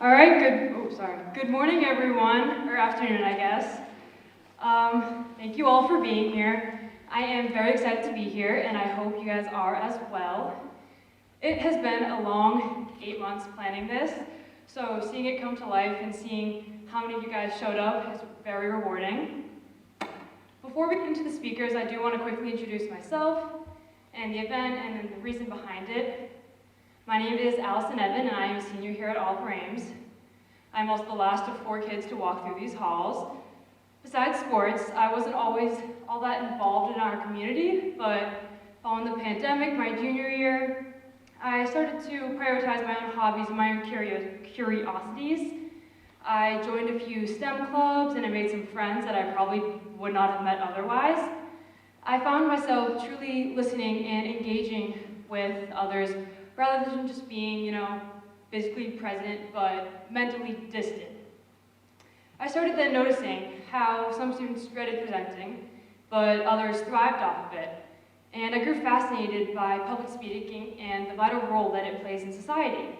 All right, good morning everyone, or afternoon I guess. Thank you all for being here. I am very excited to be here and I hope you guys are as well. It has been a long 8 months planning this, so seeing it come to life and seeing how many of you guys showed up is very rewarding. Before we get into the speakers, I do want to quickly introduce myself and the event and then the reason behind it. My name is Allison Evin, and I am a senior here at Oliver Ames. I'm also the last of 4 kids to walk through these halls. Besides sports, I wasn't always all that involved in our community, but following the pandemic, my junior year, I started to prioritize my own hobbies and my own curiosities. I joined a few STEM clubs, and I made some friends that I probably would not have met otherwise. I found myself truly listening and engaging with others rather than just being, physically present but mentally distant. I started then noticing how some students dreaded presenting, but others thrived off of it. And I grew fascinated by public speaking and the vital role that it plays in society.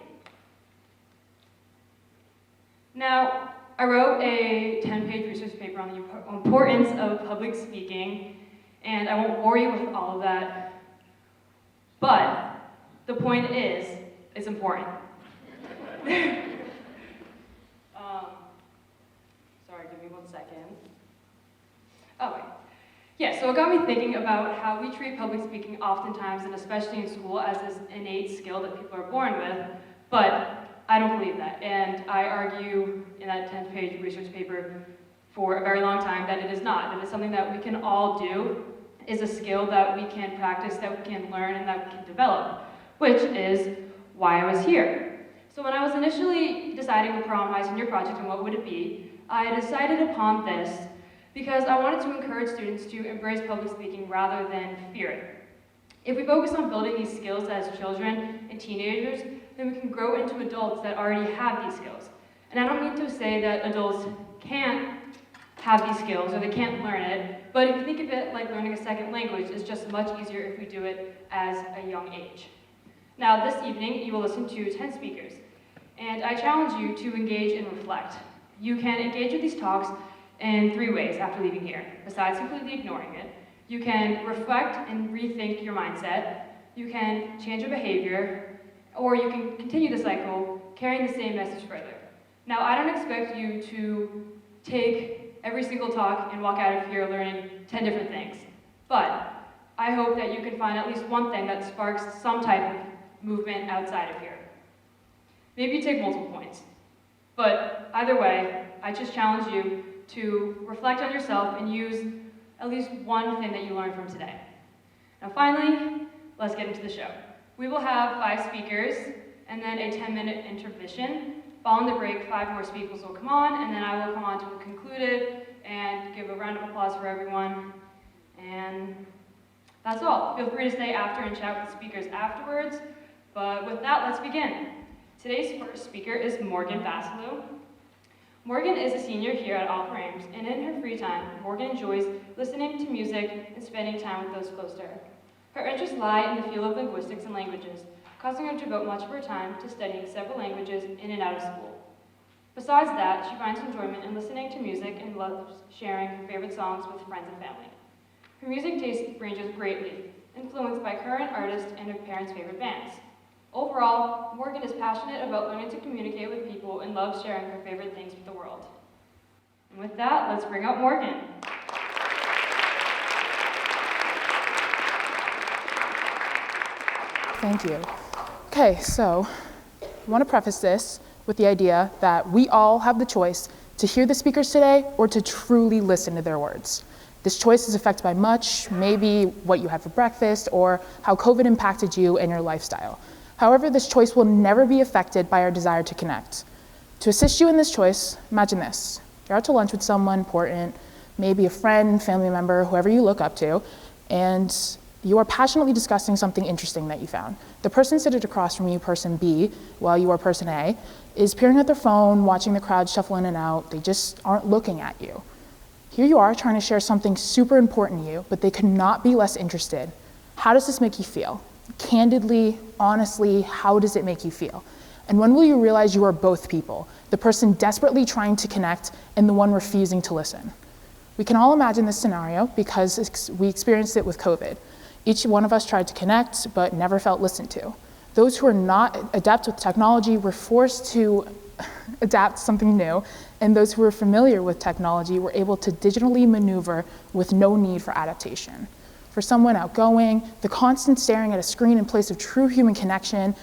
Now, I wrote a 10-page research paper on the importance of public speaking, and I won't bore you with all of that, but the point is, it's important. Sorry, give me 1 second. Okay. Yeah, so it got me thinking about how we treat public speaking oftentimes, and especially in school, as this innate skill that people are born with, but I don't believe that. And I argue in that 10-page research paper for a very long time that it is not. It is something that we can all do, is a skill that we can practice, that we can learn, and that we can develop, which is why I was here. So when I was initially deciding upon my senior project and what would it be, I decided upon this because I wanted to encourage students to embrace public speaking rather than fear it. If we focus on building these skills as children and teenagers, then we can grow into adults that already have these skills. And I don't mean to say that adults can't have these skills or they can't learn it, but if you think of it like learning a second language, it's just much easier if we do it as a young age. Now, this evening, you will listen to 10 speakers, and I challenge you to engage and reflect. You can engage with these talks in 3 ways after leaving here, besides completely ignoring it. You can reflect and rethink your mindset, you can change your behavior, or you can continue the cycle, carrying the same message further. Now, I don't expect you to take every single talk and walk out of here learning 10 different things, but I hope that you can find at least one thing that sparks some type of movement outside of here. Maybe you take multiple points, but either way, I just challenge you to reflect on yourself and use at least one thing that you learned from today. Now finally, let's get into the show. We will have 5 speakers and then a 10-minute intermission. Following the break, 5 more speakers will come on, and then I will come on to conclude it and give a round of applause for everyone. And that's all. Feel free to stay after and chat with the speakers afterwards. But with that, let's begin. Today's first speaker is Morgan Vasilou. Morgan is a senior here at Oliver Ames, and in her free time, Morgan enjoys listening to music and spending time with those close to her. Her interests lie in the field of linguistics and languages, causing her to devote much of her time to studying several languages in and out of school. Besides that, she finds enjoyment in listening to music and loves sharing her favorite songs with friends and family. Her music taste ranges greatly, influenced by current artists and her parents' favorite bands. Overall, Morgan is passionate about learning to communicate with people and loves sharing her favorite things with the world. And with that, let's bring out Morgan. Thank you. Okay, so I want to preface this with the idea that we all have the choice to hear the speakers today or to truly listen to their words. This choice is affected by much, maybe what you had for breakfast or how COVID impacted you and your lifestyle. However, this choice will never be affected by our desire to connect. To assist you in this choice, imagine this. You're out to lunch with someone important, maybe a friend, family member, whoever you look up to, and you are passionately discussing something interesting that you found. The person seated across from you, person B, while you are person A, is peering at their phone, watching the crowd shuffle in and out. They just aren't looking at you. Here you are trying to share something super important to you, but they could not be less interested. How does this make you feel? Candidly, honestly, how does it make you feel? And when will you realize you are both people, the person desperately trying to connect and the one refusing to listen? We can all imagine this scenario because we experienced it with COVID. Each one of us tried to connect, but never felt listened to. Those who are not adept with technology were forced to adapt something new, and those who were familiar with technology were able to digitally maneuver with no need for adaptation. For someone outgoing, the constant staring at a screen in place of true human connection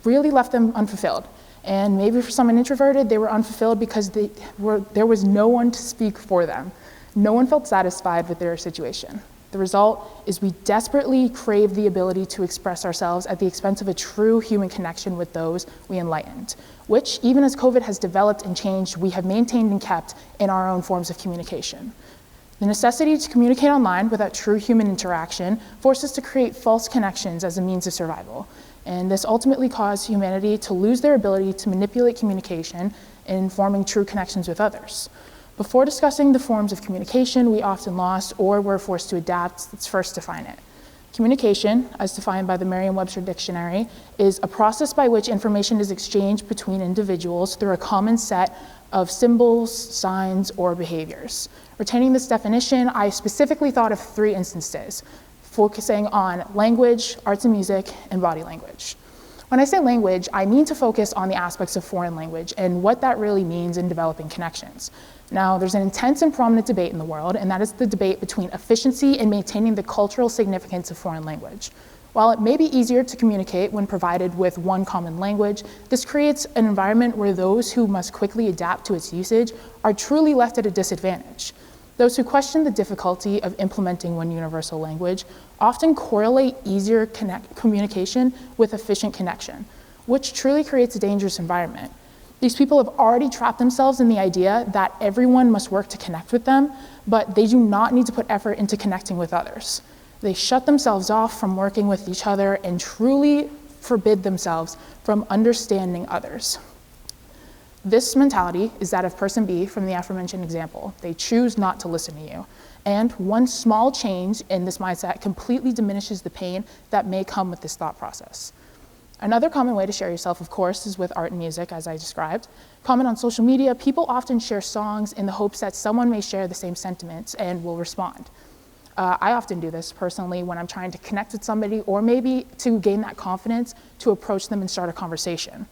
really left them unfulfilled. And maybe for someone introverted, they were unfulfilled because there was no one to speak for them. No one felt satisfied with their situation. The result is we desperately crave the ability to express ourselves at the expense of a true human connection with those we enlightened, which, even as COVID has developed and changed, we have maintained and kept in our own forms of communication. The necessity to communicate online without true human interaction forces us to create false connections as a means of survival. And this ultimately caused humanity to lose their ability to manipulate communication in forming true connections with others. Before discussing the forms of communication we often lost or were forced to adapt, let's first define it. Communication, as defined by the Merriam-Webster Dictionary, is a process by which information is exchanged between individuals through a common set of symbols, signs, or behaviors. Retaining this definition, I specifically thought of 3 instances, focusing on language, arts and music, and body language. When I say language, I mean to focus on the aspects of foreign language and what that really means in developing connections. Now, there's an intense and prominent debate in the world, and that is the debate between efficiency and maintaining the cultural significance of foreign language. While it may be easier to communicate when provided with one common language, this creates an environment where those who must quickly adapt to its usage are truly left at a disadvantage. Those who question the difficulty of implementing one universal language often correlate easier communication with efficient connection, which truly creates a dangerous environment. These people have already trapped themselves in the idea that everyone must work to connect with them, but they do not need to put effort into connecting with others. They shut themselves off from working with each other and truly forbid themselves from understanding others. This mentality is that of person B from the aforementioned example. They choose not to listen to you. And one small change in this mindset completely diminishes the pain that may come with this thought process. Another common way to share yourself, of course, is with art and music, as I described. Common on social media, people often share songs in the hopes that someone may share the same sentiments and will respond. I often do this personally when I'm trying to connect with somebody or maybe to gain that confidence to approach them and start a conversation.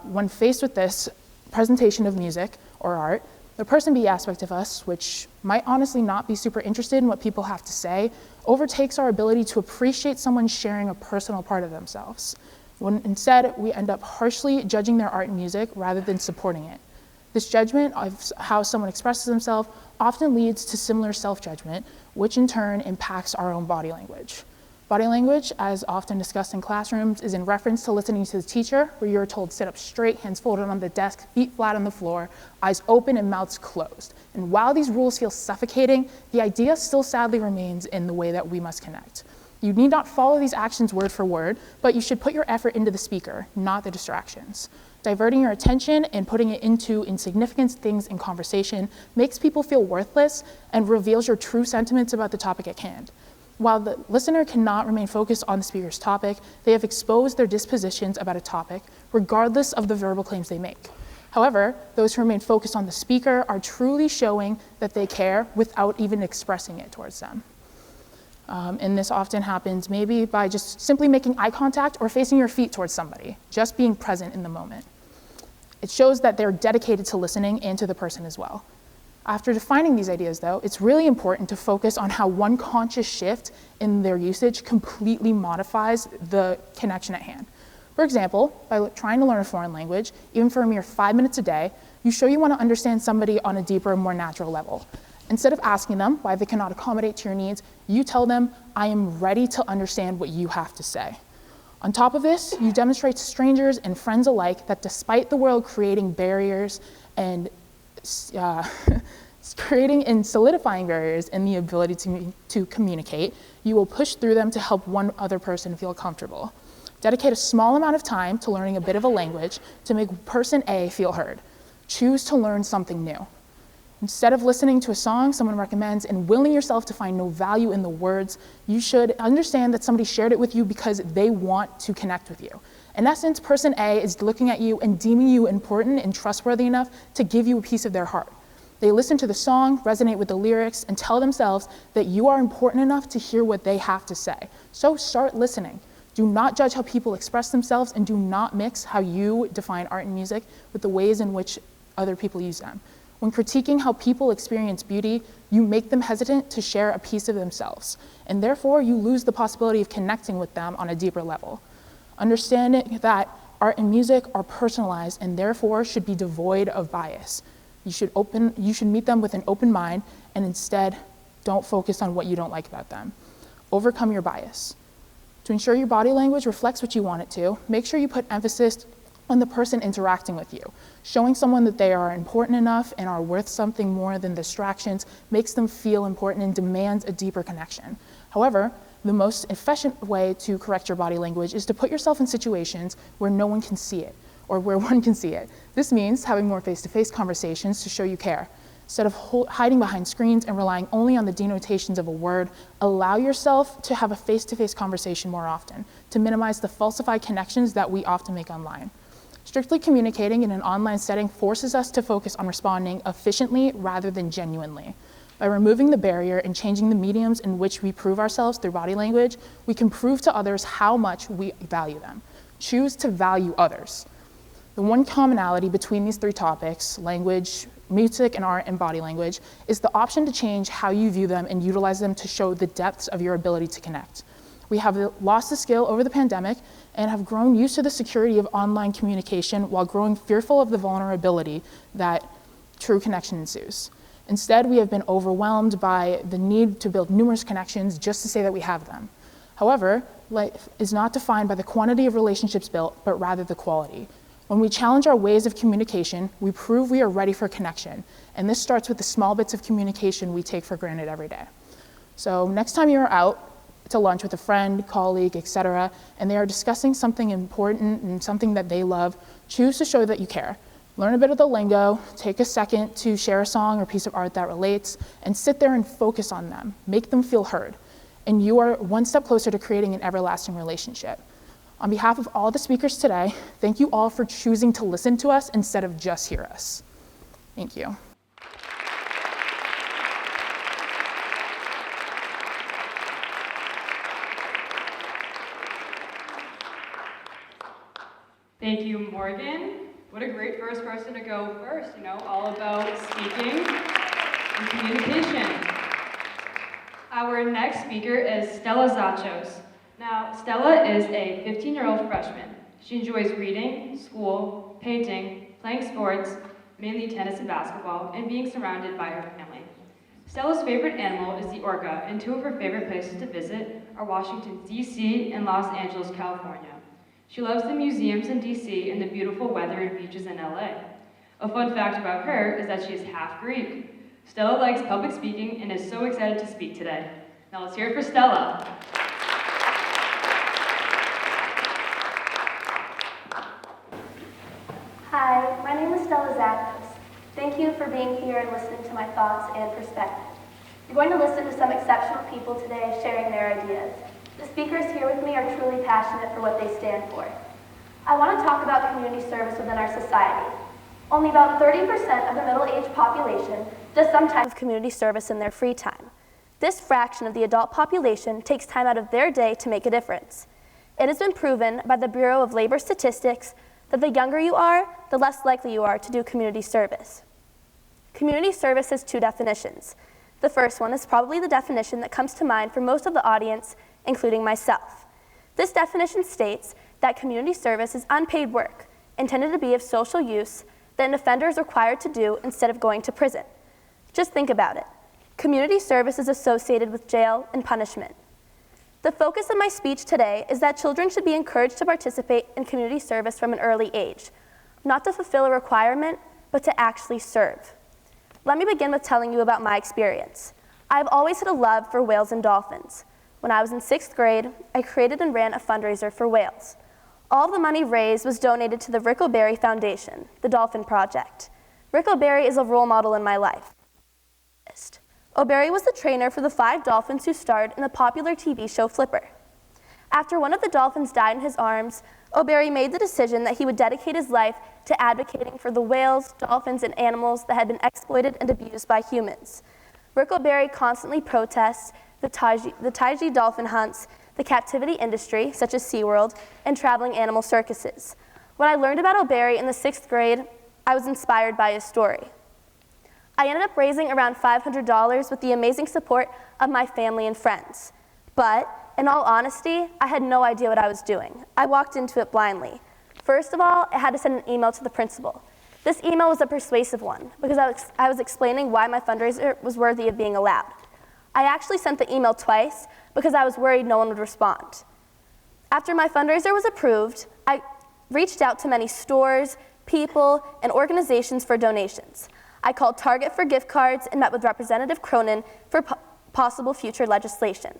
When faced with this presentation of music or art, the person B aspect of us, which might honestly not be super interested in what people have to say, overtakes our ability to appreciate someone sharing a personal part of themselves. When instead, we end up harshly judging their art and music rather than supporting it. This judgment of how someone expresses themselves often leads to similar self-judgment, which in turn impacts our own body language. Body language, as often discussed in classrooms, is in reference to listening to the teacher, where you're told sit up straight, hands folded on the desk, feet flat on the floor, eyes open and mouths closed. And while these rules feel suffocating, the idea still sadly remains in the way that we must connect. You need not follow these actions word for word, but you should put your effort into the speaker, not the distractions. Diverting your attention and putting it into insignificant things in conversation makes people feel worthless and reveals your true sentiments about the topic at hand. While the listener cannot remain focused on the speaker's topic, they have exposed their dispositions about a topic, regardless of the verbal claims they make. However, those who remain focused on the speaker are truly showing that they care without even expressing it towards them. And this often happens maybe by just simply making eye contact or facing your feet towards somebody, just being present in the moment. It shows that they're dedicated to listening and to the person as well. After defining these ideas, though, it's really important to focus on how one conscious shift in their usage completely modifies the connection at hand. For example, by trying to learn a foreign language, even for a mere 5 minutes a day, you show you want to understand somebody on a deeper, more natural level. Instead of asking them why they cannot accommodate to your needs, you tell them, I am ready to understand what you have to say. On top of this, you demonstrate to strangers and friends alike that despite the world creating barriers and creating and solidifying barriers in the ability to communicate, you will push through them to help one other person feel comfortable. Dedicate a small amount of time to learning a bit of a language to make person A feel heard. Choose to learn something new. Instead of listening to a song someone recommends and willing yourself to find no value in the words, you should understand that somebody shared it with you because they want to connect with you. In essence, person A is looking at you and deeming you important and trustworthy enough to give you a piece of their heart. They listen to the song, resonate with the lyrics, and tell themselves that you are important enough to hear what they have to say. So start listening. Do not judge how people express themselves, and do not mix how you define art and music with the ways in which other people use them. When critiquing how people experience beauty, you make them hesitant to share a piece of themselves, and therefore you lose the possibility of connecting with them on a deeper level. Understanding that art and music are personalized and therefore should be devoid of bias. You should meet them with an open mind, and instead don't focus on what you don't like about them. Overcome your bias. To ensure your body language reflects what you want it to, make sure you put emphasis on the person interacting with you. Showing someone that they are important enough and are worth something more than distractions makes them feel important and demands a deeper connection. However, the most efficient way to correct your body language is to put yourself in situations where no one can see it, or where one can see it. This means having more face-to-face conversations to show you care. Instead of hiding behind screens and relying only on the denotations of a word, allow yourself to have a face-to-face conversation more often, to minimize the falsified connections that we often make online. Strictly communicating in an online setting forces us to focus on responding efficiently rather than genuinely. By removing the barrier and changing the mediums in which we prove ourselves through body language, we can prove to others how much we value them. Choose to value others. The one commonality between these three topics, language, music, and art, and body language, is the option to change how you view them and utilize them to show the depths of your ability to connect. We have lost the skill over the pandemic and have grown used to the security of online communication while growing fearful of the vulnerability that true connection ensues. Instead, we have been overwhelmed by the need to build numerous connections just to say that we have them. However, life is not defined by the quantity of relationships built, but rather the quality. When we challenge our ways of communication, we prove we are ready for connection, and this starts with the small bits of communication we take for granted every day. So next time you're out to lunch with a friend, colleague, etc., and they are discussing something important and something that they love, choose to show that you care. Learn a bit of the lingo, take a second to share a song or piece of art that relates, and sit there and focus on them. Make them feel heard. And you are one step closer to creating an everlasting relationship. On behalf of all the speakers today, thank you all for choosing to listen to us instead of just hear us. Thank you. Thank you, Morgan. What a great first person to go first, all about speaking and communication. Our next speaker is Stella Zachos. Now, Stella is a 15-year-old freshman. She enjoys reading, school, painting, playing sports, mainly tennis and basketball, and being surrounded by her family. Stella's favorite animal is the orca, and two of her favorite places to visit are Washington, D.C. and Los Angeles, California. She loves the museums in D.C. and the beautiful weather and beaches in L.A. A fun fact about her is that she is half Greek. Stella likes public speaking and is so excited to speak today. Now let's hear it for Stella. Hi, my name is Stellas Speech. Thank you for being here and listening to my thoughts and perspectives. You're going to listen to some exceptional people today sharing their ideas. The speakers here with me are truly passionate for what they stand for. I want to talk about community service within our society. Only about 30% of the middle-aged population does some type of community service in their free time. This fraction of the adult population takes time out of their day to make a difference. It has been proven by the Bureau of Labor Statistics that the younger you are, the less likely you are to do community service. Community service has two definitions. The first one is probably the definition that comes to mind for most of the audience, including myself. This definition states that community service is unpaid work intended to be of social use that an offender is required to do instead of going to prison. Just think about it. Community service is associated with jail and punishment. The focus of my speech today is that children should be encouraged to participate in community service from an early age, not to fulfill a requirement, but to actually serve. Let me begin with telling you about my experience. I've always had a love for whales and dolphins. When I was in 6th grade, I created and ran a fundraiser for whales. All of the money raised was donated to the Rickleberry Foundation, the Dolphin Project. Rickleberry is a role model in my life. O'Berry was the trainer for the 5 dolphins who starred in the popular TV show Flipper. After one of the dolphins died in his arms, O'Berry made the decision that he would dedicate his life to advocating for the whales, dolphins, and animals that had been exploited and abused by humans. Rick O'Berry constantly protests the Taiji dolphin hunts, the captivity industry, such as SeaWorld, and traveling animal circuses. When I learned about O'Berry in the 6th grade, I was inspired by his story. I ended up raising around $500 with the amazing support of my family and friends. But, in all honesty, I had no idea what I was doing. I walked into it blindly. First of all, I had to send an email to the principal. This email was a persuasive one because I was explaining why my fundraiser was worthy of being allowed. I actually sent the email twice because I was worried no one would respond. After my fundraiser was approved, I reached out to many stores, people, and organizations for donations. I called Target for gift cards and met with Representative Cronin for possible future legislation.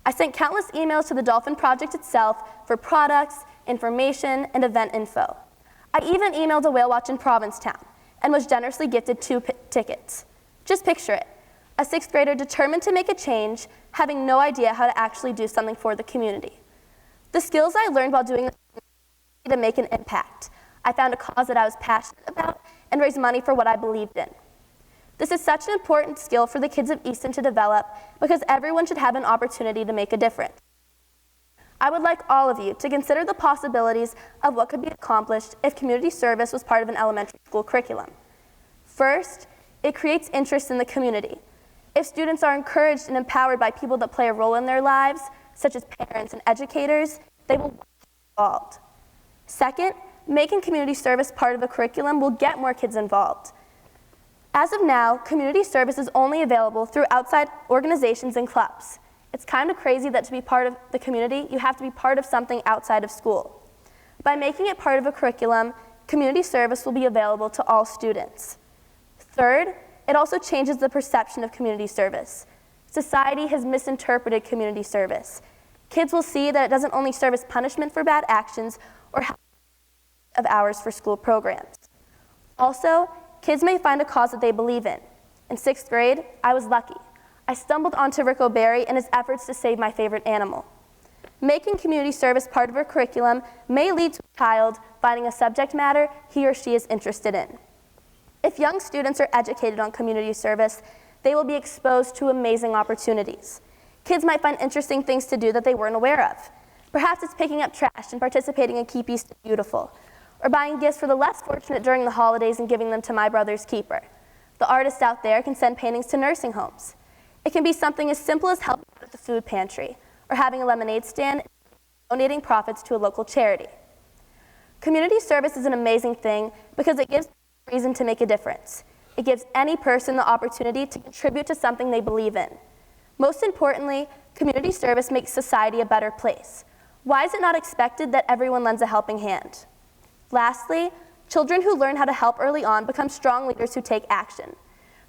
I sent countless emails to the Dolphin Project itself for products, information, and event info. I even emailed a whale watch in Provincetown and was generously gifted 2 tickets. Just picture it, a 6th grader determined to make a change, having no idea how to actually do something for the community. The skills I learned while doing this to make an impact. I found a cause that I was passionate about and raised money for what I believed in. This is such an important skill for the kids of Easton to develop because everyone should have an opportunity to make a difference. I would like all of you to consider the possibilities of what could be accomplished if community service was part of an elementary school curriculum. First, it creates interest in the community. If students are encouraged and empowered by people that play a role in their lives, such as parents and educators, they will be involved. Second, making community service part of a curriculum will get more kids involved. As of now, community service is only available through outside organizations and clubs. It's kind of crazy that to be part of the community, you have to be part of something outside of school. By making it part of a curriculum, community service will be available to all students. Third, it also changes the perception of community service. Society has misinterpreted community service. Kids will see that it doesn't only serve as punishment for bad actions or help of hours for school programs. Also, kids may find a cause that they believe in. In 6th grade, I was lucky. I stumbled onto Rick O'Berry and his efforts to save my favorite animal. Making community service part of a curriculum may lead to a child finding a subject matter he or she is interested in. If young students are educated on community service, they will be exposed to amazing opportunities. Kids might find interesting things to do that they weren't aware of. Perhaps it's picking up trash and participating in Keep Easton Beautiful, or buying gifts for the less fortunate during the holidays and giving them to My Brother's Keeper. The artists out there can send paintings to nursing homes. It can be something as simple as helping out at the food pantry, or having a lemonade stand and donating profits to a local charity. Community service is an amazing thing because it gives a reason to make a difference. It gives any person the opportunity to contribute to something they believe in. Most importantly, community service makes society a better place. Why is it not expected that everyone lends a helping hand? Lastly, children who learn how to help early on become strong leaders who take action.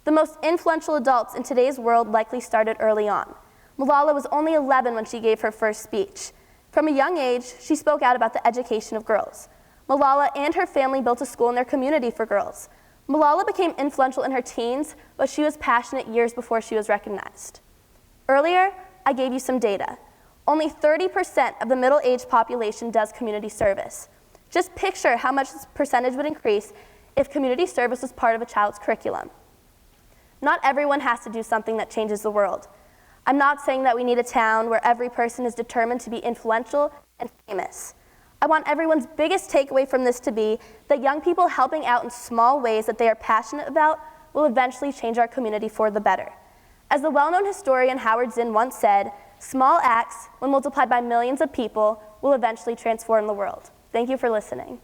The most influential adults in today's world likely started early on. Malala was only 11 when she gave her first speech. From a young age, she spoke out about the education of girls. Malala and her family built a school in their community for girls. Malala became influential in her teens, but she was passionate years before she was recognized. Earlier, I gave you some data. Only 30% of the middle-aged population does community service. Just picture how much this percentage would increase if community service was part of a child's curriculum. Not everyone has to do something that changes the world. I'm not saying that we need a town where every person is determined to be influential and famous. I want everyone's biggest takeaway from this to be that young people helping out in small ways that they are passionate about will eventually change our community for the better. As the well-known historian Howard Zinn once said, small acts, when multiplied by millions of people, will eventually transform the world. Thank you for listening.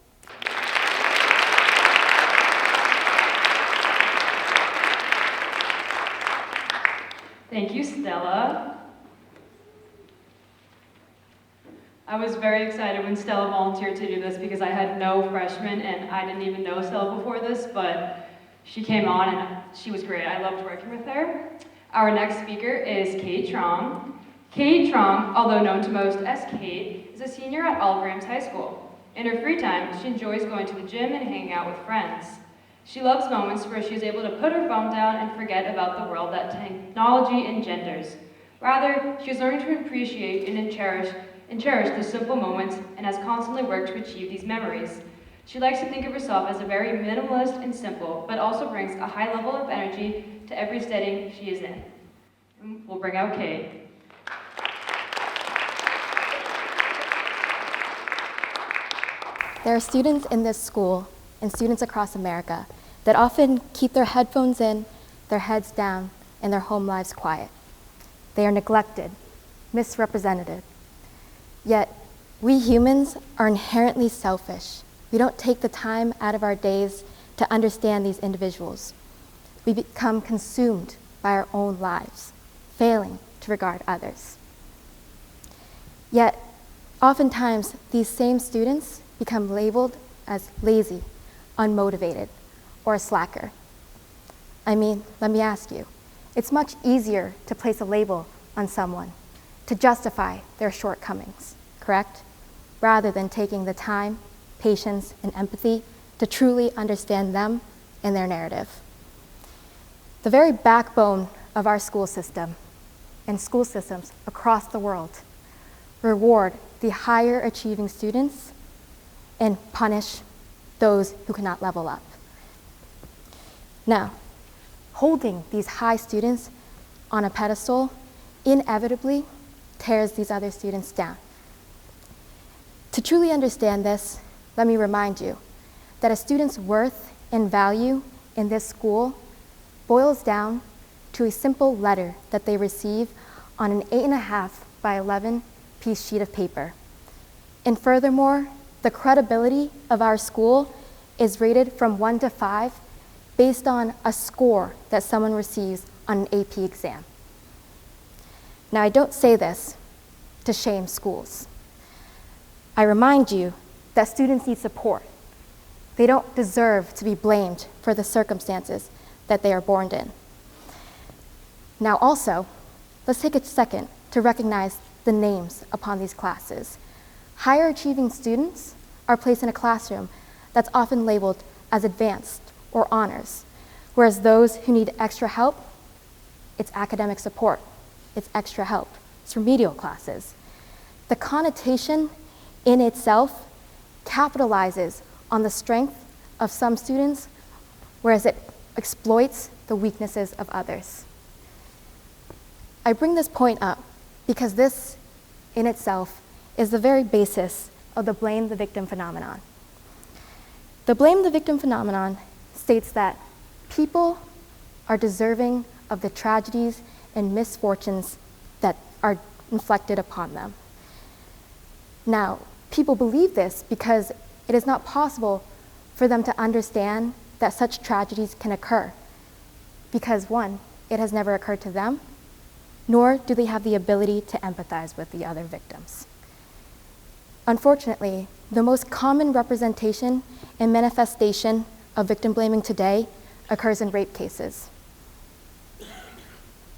Thank you, Stella. I was very excited when Stella volunteered to do this because I had no freshmen and I didn't even know Stella before this, but she came on and she was great. I loved working with her. Our next speaker is Kate Trong. Kate Trong, although known to most as Kate, is a senior at Oliver Ames High School. In her free time, she enjoys going to the gym and hanging out with friends. She loves moments where she is able to put her phone down and forget about the world that technology engenders. Rather, she is learning to appreciate and cherish the simple moments and has constantly worked to achieve these memories. She likes to think of herself as a very minimalist and simple, but also brings a high level of energy to every setting she is in. We'll bring out Kate. There are students in this school and students across America that often keep their headphones in, their heads down, and their home lives quiet. They are neglected, misrepresented. Yet, we humans are inherently selfish. We don't take the time out of our days to understand these individuals. We become consumed by our own lives, failing to regard others. Yet, oftentimes, these same students become labeled as lazy, unmotivated, or a slacker. I mean, let me ask you, it's much easier to place a label on someone, to justify their shortcomings, correct? Rather than taking the time, patience, and empathy to truly understand them and their narrative. The very backbone of our school system and school systems across the world reward the higher achieving students and punish those who cannot level up. Now, holding these high students on a pedestal inevitably tears these other students down. To truly understand this, let me remind you that a student's worth and value in this school boils down to a simple letter that they receive on an 8.5 by 11 piece sheet of paper. And furthermore, the credibility of our school is rated from 1 to 5 based on a score that someone receives on an AP exam. Now, I don't say this to shame schools. I remind you that students need support. They don't deserve to be blamed for the circumstances that they are born in. Now also, let's take a second to recognize the names upon these classes. Higher achieving students are placed in a classroom that's often labeled as advanced or honors, whereas those who need extra help, it's academic support, it's extra help, it's remedial classes. The connotation in itself capitalizes on the strength of some students, whereas it exploits the weaknesses of others. I bring this point up because this in itself is the very basis of the blame the victim phenomenon. The blame the victim phenomenon states that people are deserving of the tragedies and misfortunes that are inflicted upon them. Now, people believe this because it is not possible for them to understand that such tragedies can occur because, one, it has never occurred to them, nor do they have the ability to empathize with the other victims. Unfortunately, the most common representation and manifestation of victim blaming today occurs in rape cases.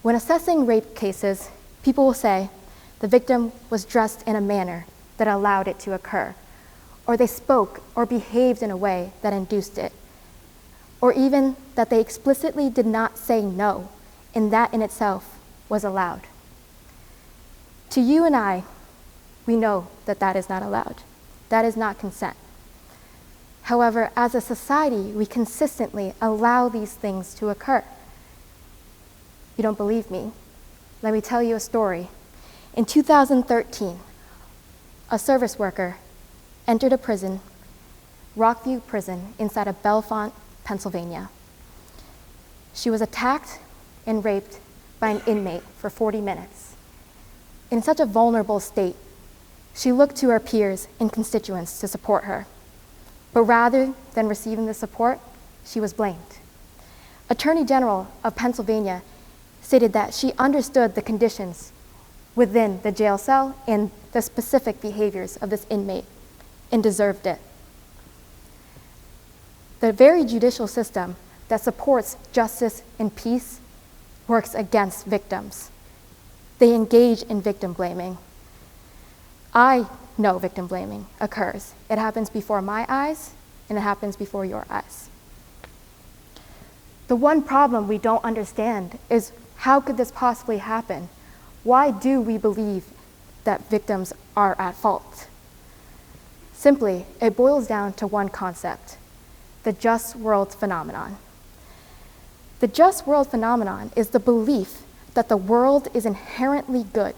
When assessing rape cases, people will say the victim was dressed in a manner that allowed it to occur, or they spoke or behaved in a way that induced it, or even that they explicitly did not say no, and that in itself was allowed. To you and I, we know that that is not allowed. That is not consent. However, as a society, we consistently allow these things to occur. You don't believe me? Let me tell you a story. In 2013, a service worker entered a prison, Rockview Prison, inside of Bellefonte, Pennsylvania. She was attacked and raped by an inmate for 40 minutes. In such a vulnerable state, she looked to her peers and constituents to support her. But rather than receiving the support, she was blamed. Attorney General of Pennsylvania stated that she understood the conditions within the jail cell and the specific behaviors of this inmate and deserved it. The very judicial system that supports justice and peace works against victims. They engage in victim blaming. I know victim blaming occurs. It happens before my eyes, and it happens before your eyes. The one problem we don't understand is, how could this possibly happen? Why do we believe that victims are at fault? Simply, it boils down to one concept: the just world phenomenon. The just world phenomenon is the belief that the world is inherently good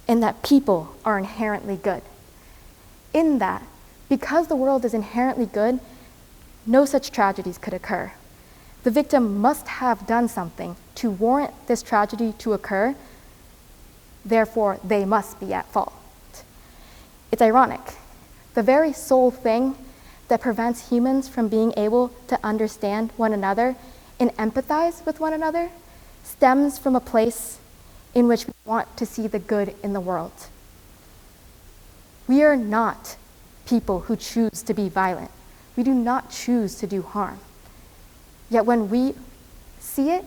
and that people are inherently good. In that, because the world is inherently good, no such tragedies could occur. The victim must have done something to warrant this tragedy to occur, therefore they must be at fault. It's ironic. The very sole thing that prevents humans from being able to understand one another and empathize with one another stems from a place in which we want to see the good in the world. We are not people who choose to be violent. We do not choose to do harm. Yet when we see it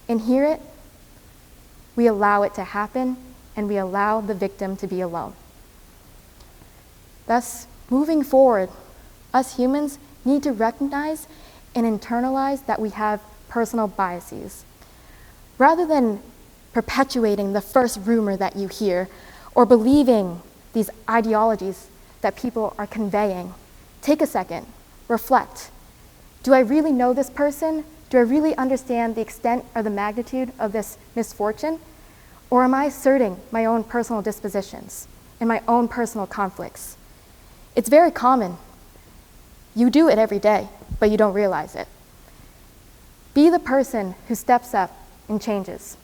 and hear it, we allow it to happen and we allow the victim to be alone. Thus, moving forward, us humans need to recognize and internalize that we have personal biases. Rather than perpetuating the first rumor that you hear or believing these ideologies that people are conveying, take a second, reflect. Do I really know this person? Do I really understand the extent or the magnitude of this misfortune? Or am I asserting my own personal dispositions and my own personal conflicts? It's very common. You do it every day, but you don't realize it. Be the person who steps up and changes,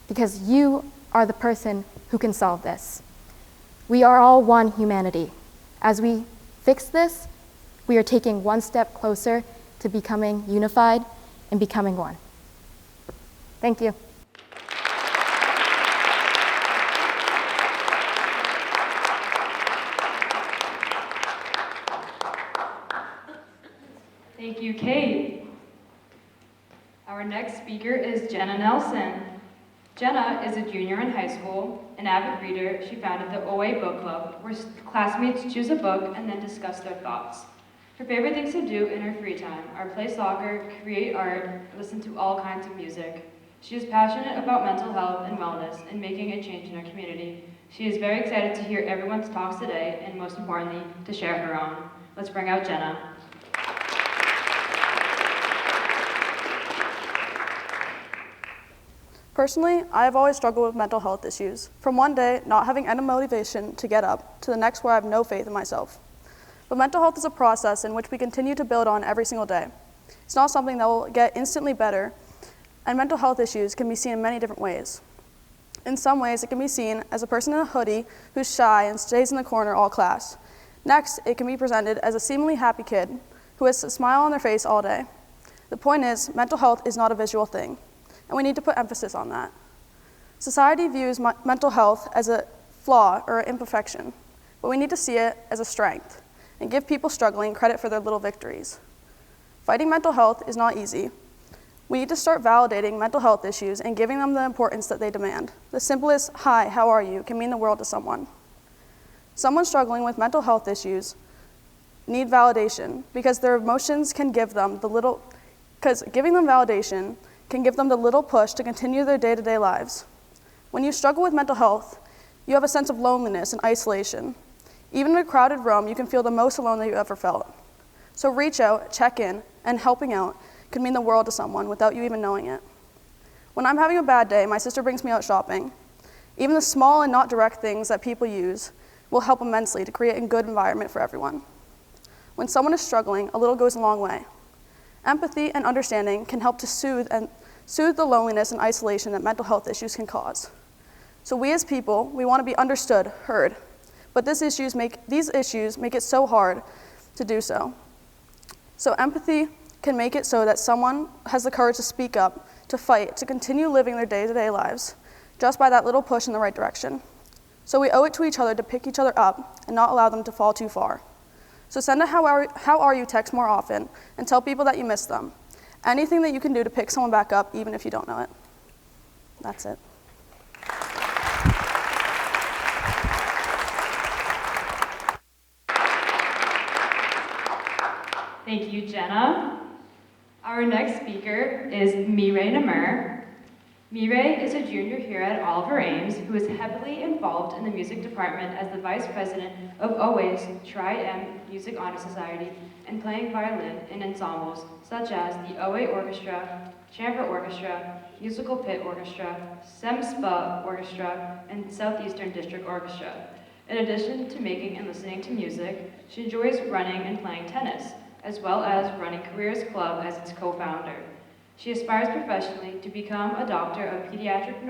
because you are the person who can solve this. We are all one humanity. As we fix this, we are taking one step closer to becoming unified and becoming one. Thank you. Thank you, Kate. Our next speaker is Jenna Nelson. Jenna is a junior in high school, an avid reader. She founded the OA Book Club, where classmates choose a book and then discuss their thoughts. Her favorite things to do in her free time are play soccer, create art, listen to all kinds of music. She is passionate about mental health and wellness and making a change in her community. She is very excited to hear everyone's talks today and, most importantly, to share her own. Let's bring out Jenna. Personally, I have always struggled with mental health issues, from one day not having any motivation to get up to the next where I have no faith in myself. But mental health is a process in which we continue to build on every single day. It's not something that will get instantly better, and mental health issues can be seen in many different ways. In some ways, it can be seen as a person in a hoodie who's shy and stays in the corner all class. Next, it can be presented as a seemingly happy kid who has a smile on their face all day. The point is, mental health is not a visual thing, and we need to put emphasis on that. Society views mental health as a flaw or an imperfection, but we need to see it as a strength and give people struggling credit for their little victories. Fighting mental health is not easy. We need to start validating mental health issues and giving them the importance that they demand. The simplest, "Hi, how are you?" can mean the world to someone. Someone struggling with mental health issues need validation because their emotions can give them giving them validation can give them the little push to continue their day-to-day lives. When you struggle with mental health, you have a sense of loneliness and isolation. Even in a crowded room, you can feel the most alone that you ever felt. So reach out, check in, and helping out can mean the world to someone without you even knowing it. When I'm having a bad day, my sister brings me out shopping. Even the small and not direct things that people use will help immensely to create a good environment for everyone. When someone is struggling, a little goes a long way. Empathy and understanding can help to soothe the loneliness and isolation that mental health issues can cause. So we as people, we want to be understood, heard, but these issues make it so hard to do so. So empathy can make it so that someone has the courage to speak up, to fight, to continue living their day-to-day lives, just by that little push in the right direction. So we owe it to each other to pick each other up and not allow them to fall too far. So send a how are you text more often and tell people that you miss them. Anything that you can do to pick someone back up, even if you don't know it. That's it. Thank you, Jenna. Our next speaker is Mira. Mira is a junior here at Oliver Ames who is heavily involved in the music department as the vice president of OA's Tri-M Music Honor Society and playing violin in ensembles such as the OA Orchestra, Chamber Orchestra, Musical Pit Orchestra, SEMSPA Orchestra, and Southeastern District Orchestra. In addition to making and listening to music, she enjoys running and playing tennis, as well as running Careers Club as its co-founder. She aspires professionally to become a doctor of pediatric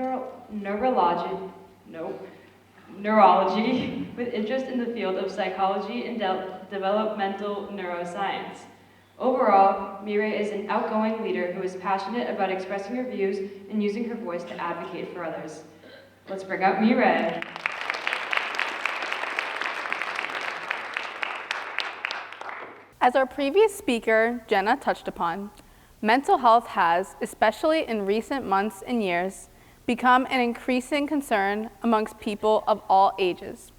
neurology with interest in the field of psychology and developmental neuroscience. Overall, Mira is an outgoing leader who is passionate about expressing her views and using her voice to advocate for others. Let's bring out Mira. As our previous speaker, Jenna, touched upon, mental health has, especially in recent months and years, become an increasing concern amongst people of all ages,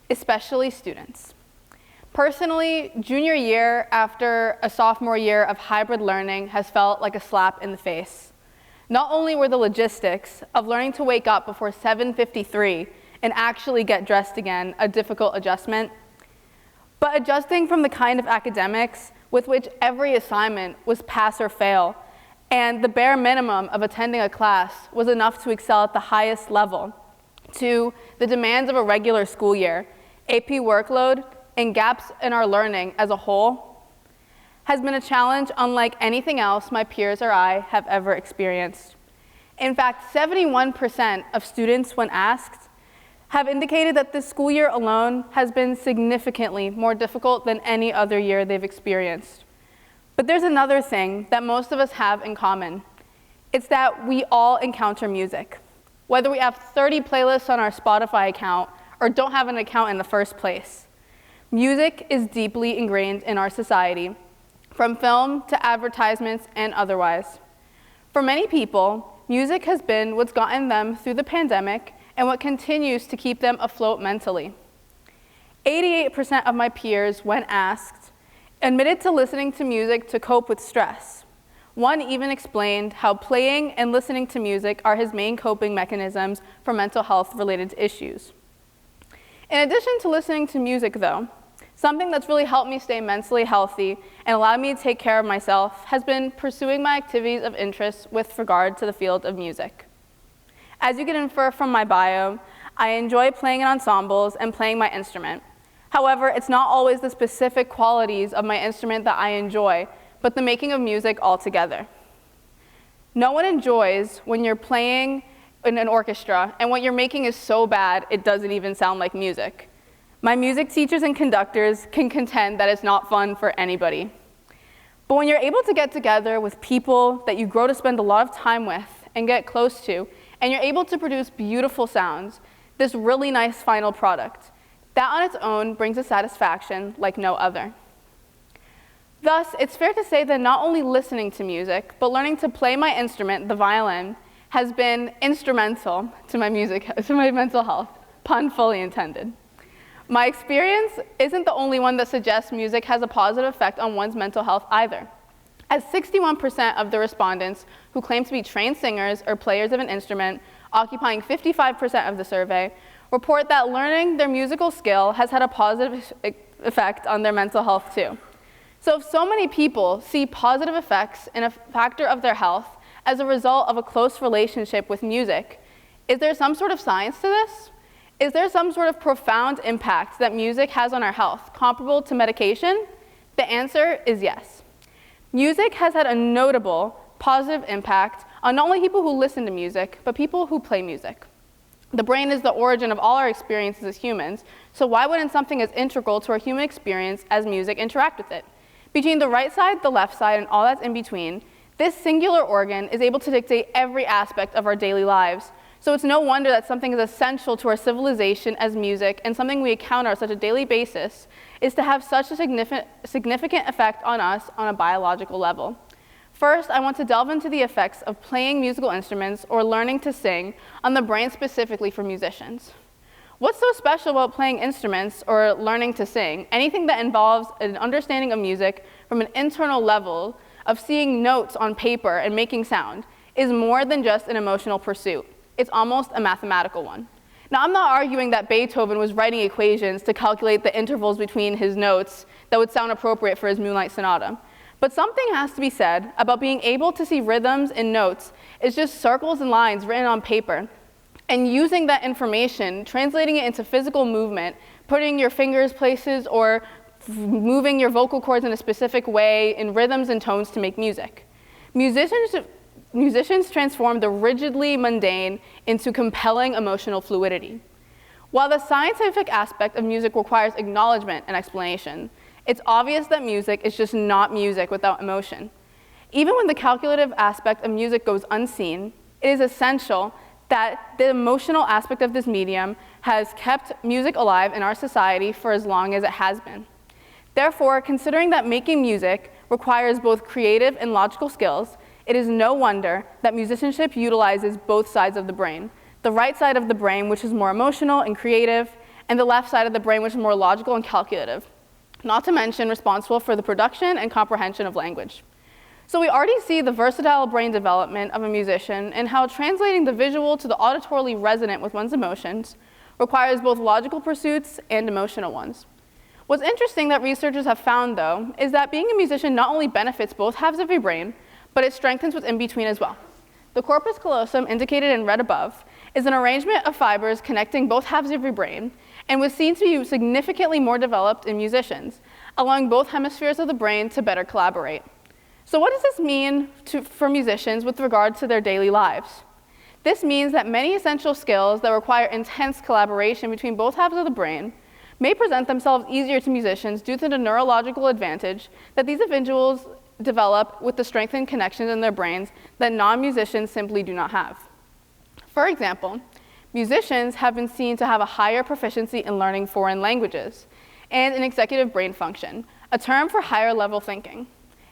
especially students. Personally, junior year after a sophomore year of hybrid learning has felt like a slap in the face. Not only were the logistics of learning to wake up before 7:53 and actually get dressed again a difficult adjustment, but adjusting from the kind of academics with which every assignment was pass or fail, and the bare minimum of attending a class was enough to excel at the highest level, to the demands of a regular school year, AP workload, and gaps in our learning as a whole, has been a challenge unlike anything else my peers or I have ever experienced. In fact, 71% of students, when asked, have indicated that this school year alone has been significantly more difficult than any other year they've experienced. But there's another thing that most of us have in common. It's that we all encounter music. Whether we have 30 playlists on our Spotify account or don't have an account in the first place. Music is deeply ingrained in our society, from film to advertisements and otherwise. For many people, music has been what's gotten them through the pandemic and what continues to keep them afloat mentally. 88% of my peers, when asked, admitted to listening to music to cope with stress. One even explained how playing and listening to music are his main coping mechanisms for mental health-related issues. In addition to listening to music, though, something that's really helped me stay mentally healthy and allowed me to take care of myself has been pursuing my activities of interest with regard to the field of music. As you can infer from my bio, I enjoy playing in ensembles and playing my instrument. However, it's not always the specific qualities of my instrument that I enjoy, but the making of music altogether. No one enjoys when you're playing in an orchestra and what you're making is so bad it doesn't even sound like music. My music teachers and conductors can contend that it's not fun for anybody. But when you're able to get together with people that you grow to spend a lot of time with and get close to, and you're able to produce beautiful sounds, this really nice final product, that on its own brings a satisfaction like no other. Thus, it's fair to say that not only listening to music, but learning to play my instrument, the violin, has been instrumental to my mental health, pun fully intended. My experience isn't the only one that suggests music has a positive effect on one's mental health either, as 61% of the respondents who claim to be trained singers or players of an instrument, occupying 55% of the survey, report that learning their musical skill has had a positive effect on their mental health too. So if so many people see positive effects in a factor of their health as a result of a close relationship with music, is there some sort of science to this? Is there some sort of profound impact that music has on our health, comparable to medication? The answer is yes. Music has had a notable positive impact on not only people who listen to music, but people who play music. The brain is the origin of all our experiences as humans, so why wouldn't something as integral to our human experience as music interact with it? Between the right side, the left side, and all that's in between, this singular organ is able to dictate every aspect of our daily lives. So it's no wonder that something as essential to our civilization as music and something we encounter on such a daily basis is to have such a significant effect on us on a biological level. First, I want to delve into the effects of playing musical instruments or learning to sing on the brain specifically for musicians. What's so special about playing instruments or learning to sing? Anything that involves an understanding of music from an internal level of seeing notes on paper and making sound is more than just an emotional pursuit. It's almost a mathematical one. Now, I'm not arguing that Beethoven was writing equations to calculate the intervals between his notes that would sound appropriate for his Moonlight Sonata. But something has to be said about being able to see rhythms in notes as just circles and lines written on paper, and using that information, translating it into physical movement, putting your fingers places or moving your vocal cords in a specific way in rhythms and tones to make music. Musicians transform the rigidly mundane into compelling emotional fluidity. While the scientific aspect of music requires acknowledgement and explanation, it's obvious that music is just not music without emotion. Even when the calculative aspect of music goes unseen, it is essential that the emotional aspect of this medium has kept music alive in our society for as long as it has been. Therefore, considering that making music requires both creative and logical skills, it is no wonder that musicianship utilizes both sides of the brain. The right side of the brain, which is more emotional and creative, and the left side of the brain, which is more logical and calculative, not to mention responsible for the production and comprehension of language. So we already see the versatile brain development of a musician and how translating the visual to the auditorily resonant with one's emotions requires both logical pursuits and emotional ones. What's interesting that researchers have found, though, is that being a musician not only benefits both halves of your brain, but it strengthens what's in between as well. The corpus callosum, indicated in red above, is an arrangement of fibers connecting both halves of your brain and was seen to be significantly more developed in musicians, allowing both hemispheres of the brain to better collaborate. So what does this mean for musicians with regard to their daily lives? This means that many essential skills that require intense collaboration between both halves of the brain may present themselves easier to musicians due to the neurological advantage that these individuals develop with the strengthened connections in their brains that non-musicians simply do not have. For example, musicians have been seen to have a higher proficiency in learning foreign languages and in executive brain function, a term for higher level thinking.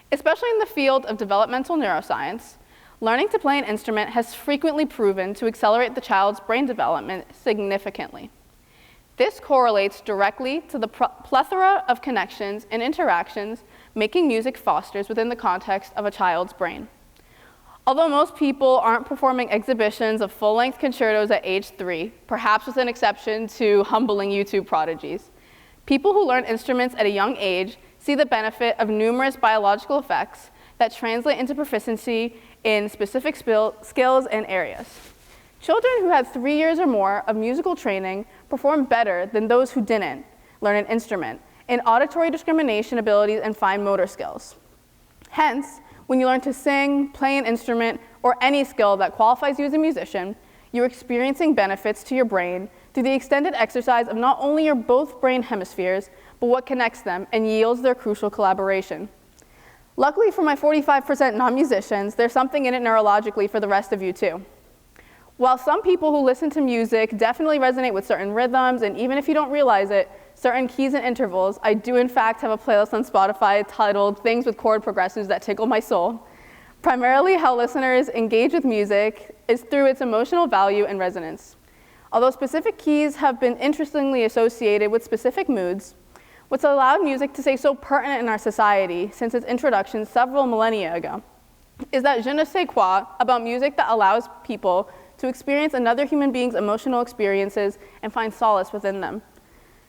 Especially in the field of developmental neuroscience, learning to play an instrument has frequently proven to accelerate the child's brain development significantly. This correlates directly to the plethora of connections and interactions making music fosters within the context of a child's brain. Although most people aren't performing exhibitions of full-length concertos at age 3, perhaps with an exception to humbling YouTube prodigies, people who learn instruments at a young age see the benefit of numerous biological effects that translate into proficiency in specific skills and areas. Children who had 3 years or more of musical training perform better than those who didn't learn an instrument in auditory discrimination abilities and fine motor skills. Hence, when you learn to sing, play an instrument, or any skill that qualifies you as a musician, you're experiencing benefits to your brain through the extended exercise of not only your both brain hemispheres, but what connects them and yields their crucial collaboration. Luckily for my 45% non-musicians, there's something in it neurologically for the rest of you too. While some people who listen to music definitely resonate with certain rhythms, and even if you don't realize it, certain keys and intervals, I do in fact have a playlist on Spotify titled Things with Chord Progressives That Tickle My Soul. Primarily how listeners engage with music is through its emotional value and resonance. Although specific keys have been interestingly associated with specific moods, what's allowed music to stay so pertinent in our society since its introduction several millennia ago is that je ne sais quoi about music that allows people to experience another human being's emotional experiences and find solace within them,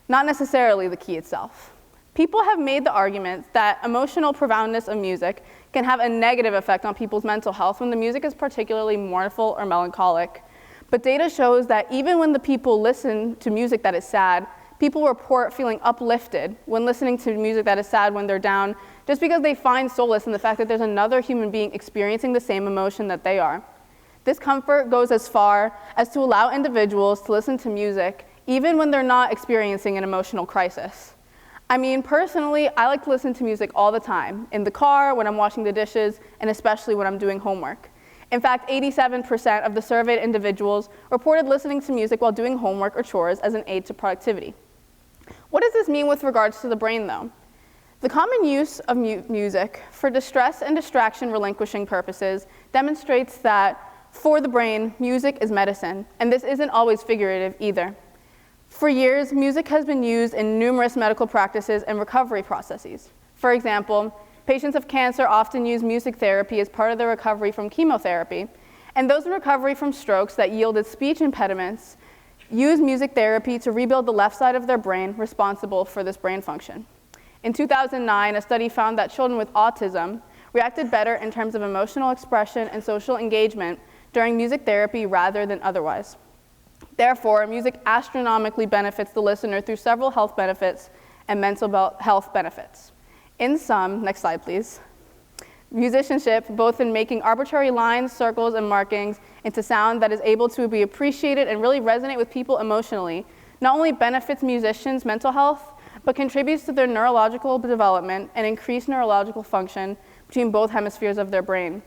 not necessarily the key itself. People have made the argument that emotional profoundness of music can have a negative effect on people's mental health when the music is particularly mournful or melancholic. But data shows that even when the people listen to music that is sad, people report feeling uplifted when listening to music that is sad when they're down, just because they find solace in the fact that there's another human being experiencing the same emotion that they are. This comfort goes as far as to allow individuals to listen to music even when they're not experiencing an emotional crisis. I mean, personally, I like to listen to music all the time, in the car, when I'm washing the dishes, and especially when I'm doing homework. In fact, 87% of the surveyed individuals reported listening to music while doing homework or chores as an aid to productivity. What does this mean with regards to the brain, though? The common use of music for distress and distraction relinquishing purposes demonstrates that for the brain, music is medicine, and this isn't always figurative either. For years, music has been used in numerous medical practices and recovery processes. For example, Patients of cancer often use music therapy as part of their recovery from chemotherapy, and those in recovery from strokes that yielded speech impediments use music therapy to rebuild the left side of their brain responsible for this brain function. In 2009, a study found that children with autism reacted better in terms of emotional expression and social engagement during music therapy rather than otherwise. Therefore, music astronomically benefits the listener through several health benefits and mental health benefits. In sum, next slide please, musicianship, both in making arbitrary lines, circles, and markings into sound that is able to be appreciated and really resonate with people emotionally, not only benefits musicians' mental health, but contributes to their neurological development and increased neurological function between both hemispheres of their brain.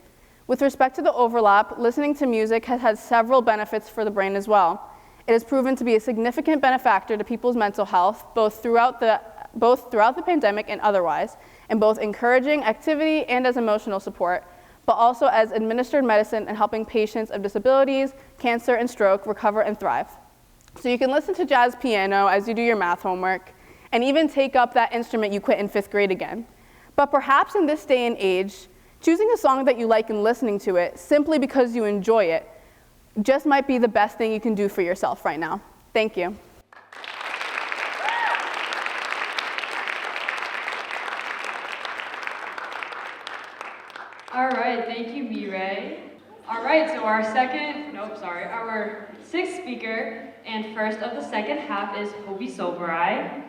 With respect to the overlap, listening to music has had several benefits for the brain as well. It has proven to be a significant benefactor to people's mental health, both throughout the pandemic and otherwise, in both encouraging activity and as emotional support, but also as administered medicine and helping patients of disabilities, cancer, and stroke recover and thrive. So you can listen to jazz piano as you do your math homework, and even take up that instrument you quit in 5th grade again. But perhaps in this day and age, choosing a song that you like and listening to it simply because you enjoy it just might be the best thing you can do for yourself right now. Thank you. All right, thank you, Mira. All right, so our sixth speaker and first of the second half is Hobie Sobrai.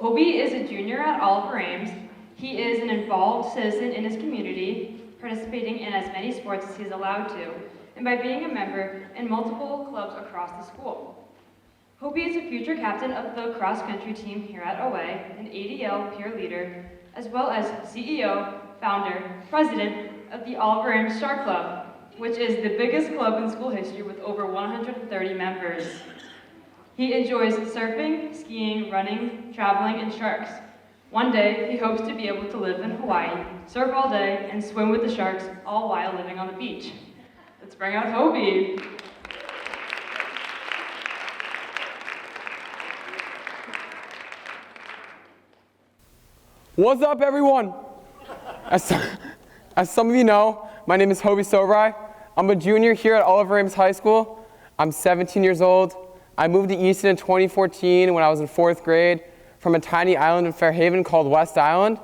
Hobie is a junior at Oliver Ames. He is an involved citizen in his community, participating in as many sports as he's allowed to, and by being a member in multiple clubs across the school. Hobie is a future captain of the cross-country team here at OA, an ADL peer leader, as well as CEO, founder, president of the Oliver Ames Shark Club, which is the biggest club in school history with over 130 members. He enjoys surfing, skiing, running, traveling, and sharks. One day, he hopes to be able to live in Hawaii, surf all day, and swim with the sharks, all while living on the beach. Let's bring out Hobie. What's up, everyone? As some of you know, my name is Hobie Sobrai. I'm a junior here at Oliver Ames High School. I'm 17 years old. I moved to Easton in 2014 when I was in 4th grade from a tiny island in Fairhaven called West Island.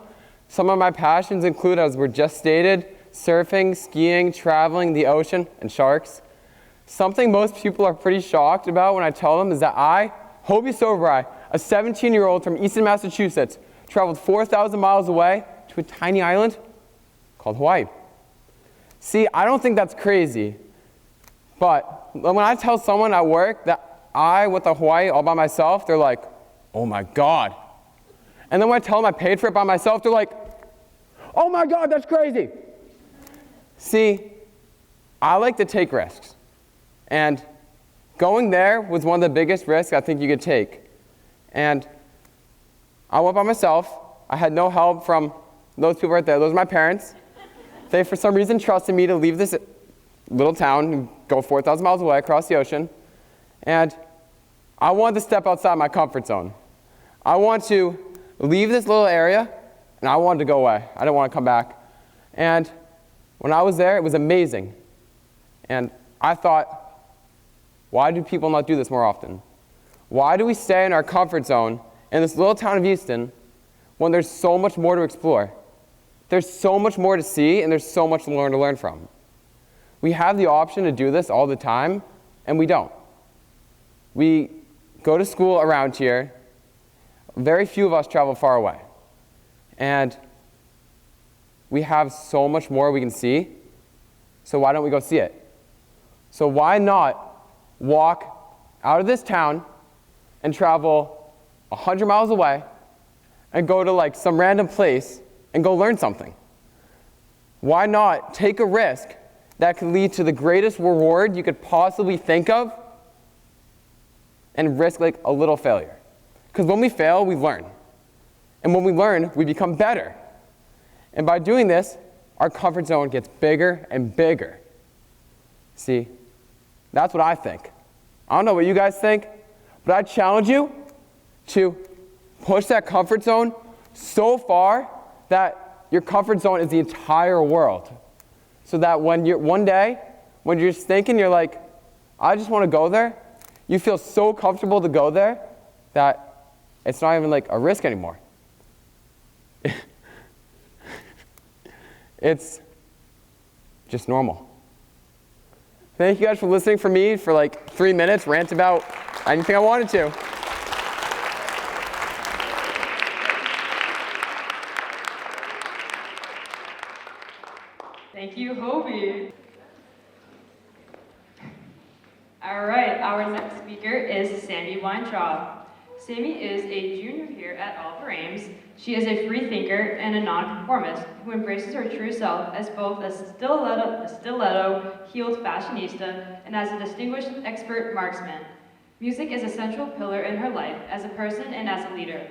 Some of my passions include, as were just stated, surfing, skiing, traveling, the ocean, and sharks. Something most people are pretty shocked about when I tell them is that I, Hobie Sobrai, a 17-year-old from Easton, Massachusetts, traveled 4,000 miles away to a tiny island called Hawaii. See, I don't think that's crazy, but when I tell someone at work that I went to Hawaii all by myself, they're like, oh my God. And then when I tell them I paid for it by myself, they're like, oh my God, that's crazy. See, I like to take risks. And going there was one of the biggest risks I think you could take. And I went by myself. I had no help from those people right there. Those are my parents. They, for some reason, trusted me to leave this little town and go 4,000 miles away across the ocean. And I wanted to step outside my comfort zone. I wanted to leave this little area, and I wanted to go away. I didn't want to come back. And when I was there, it was amazing. And I thought, why do people not do this more often? Why do we stay in our comfort zone in this little town of Easton when there's so much more to explore? There's so much more to see, and there's so much to learn from. We have the option to do this all the time, and we don't. We go to school around here. Very few of us travel far away. And we have so much more we can see, so why don't we go see it? So why not walk out of this town and travel 100 miles away and go to like some random place and go learn something? Why not take a risk that could lead to the greatest reward you could possibly think of and risk like a little failure? Because when we fail, we learn. And when we learn, we become better. And by doing this, our comfort zone gets bigger and bigger. See, that's what I think. I don't know what you guys think, but I challenge you to push that comfort zone so far that your comfort zone is the entire world. So that when one day, when you're just thinking, you're like, I just want to go there, you feel so comfortable to go there that it's not even like a risk anymore. It's just normal. Thank you guys for listening for me for like 3 minutes, rant about anything I wanted to. Thank you, Hobie. All right, our next speaker is Sammy Weintraub. Sammy is a junior here at Oliver Ames. She is a free thinker and a nonconformist who embraces her true self as both a stiletto-heeled fashionista and as a distinguished expert marksman. Music is a central pillar in her life as a person and as a leader.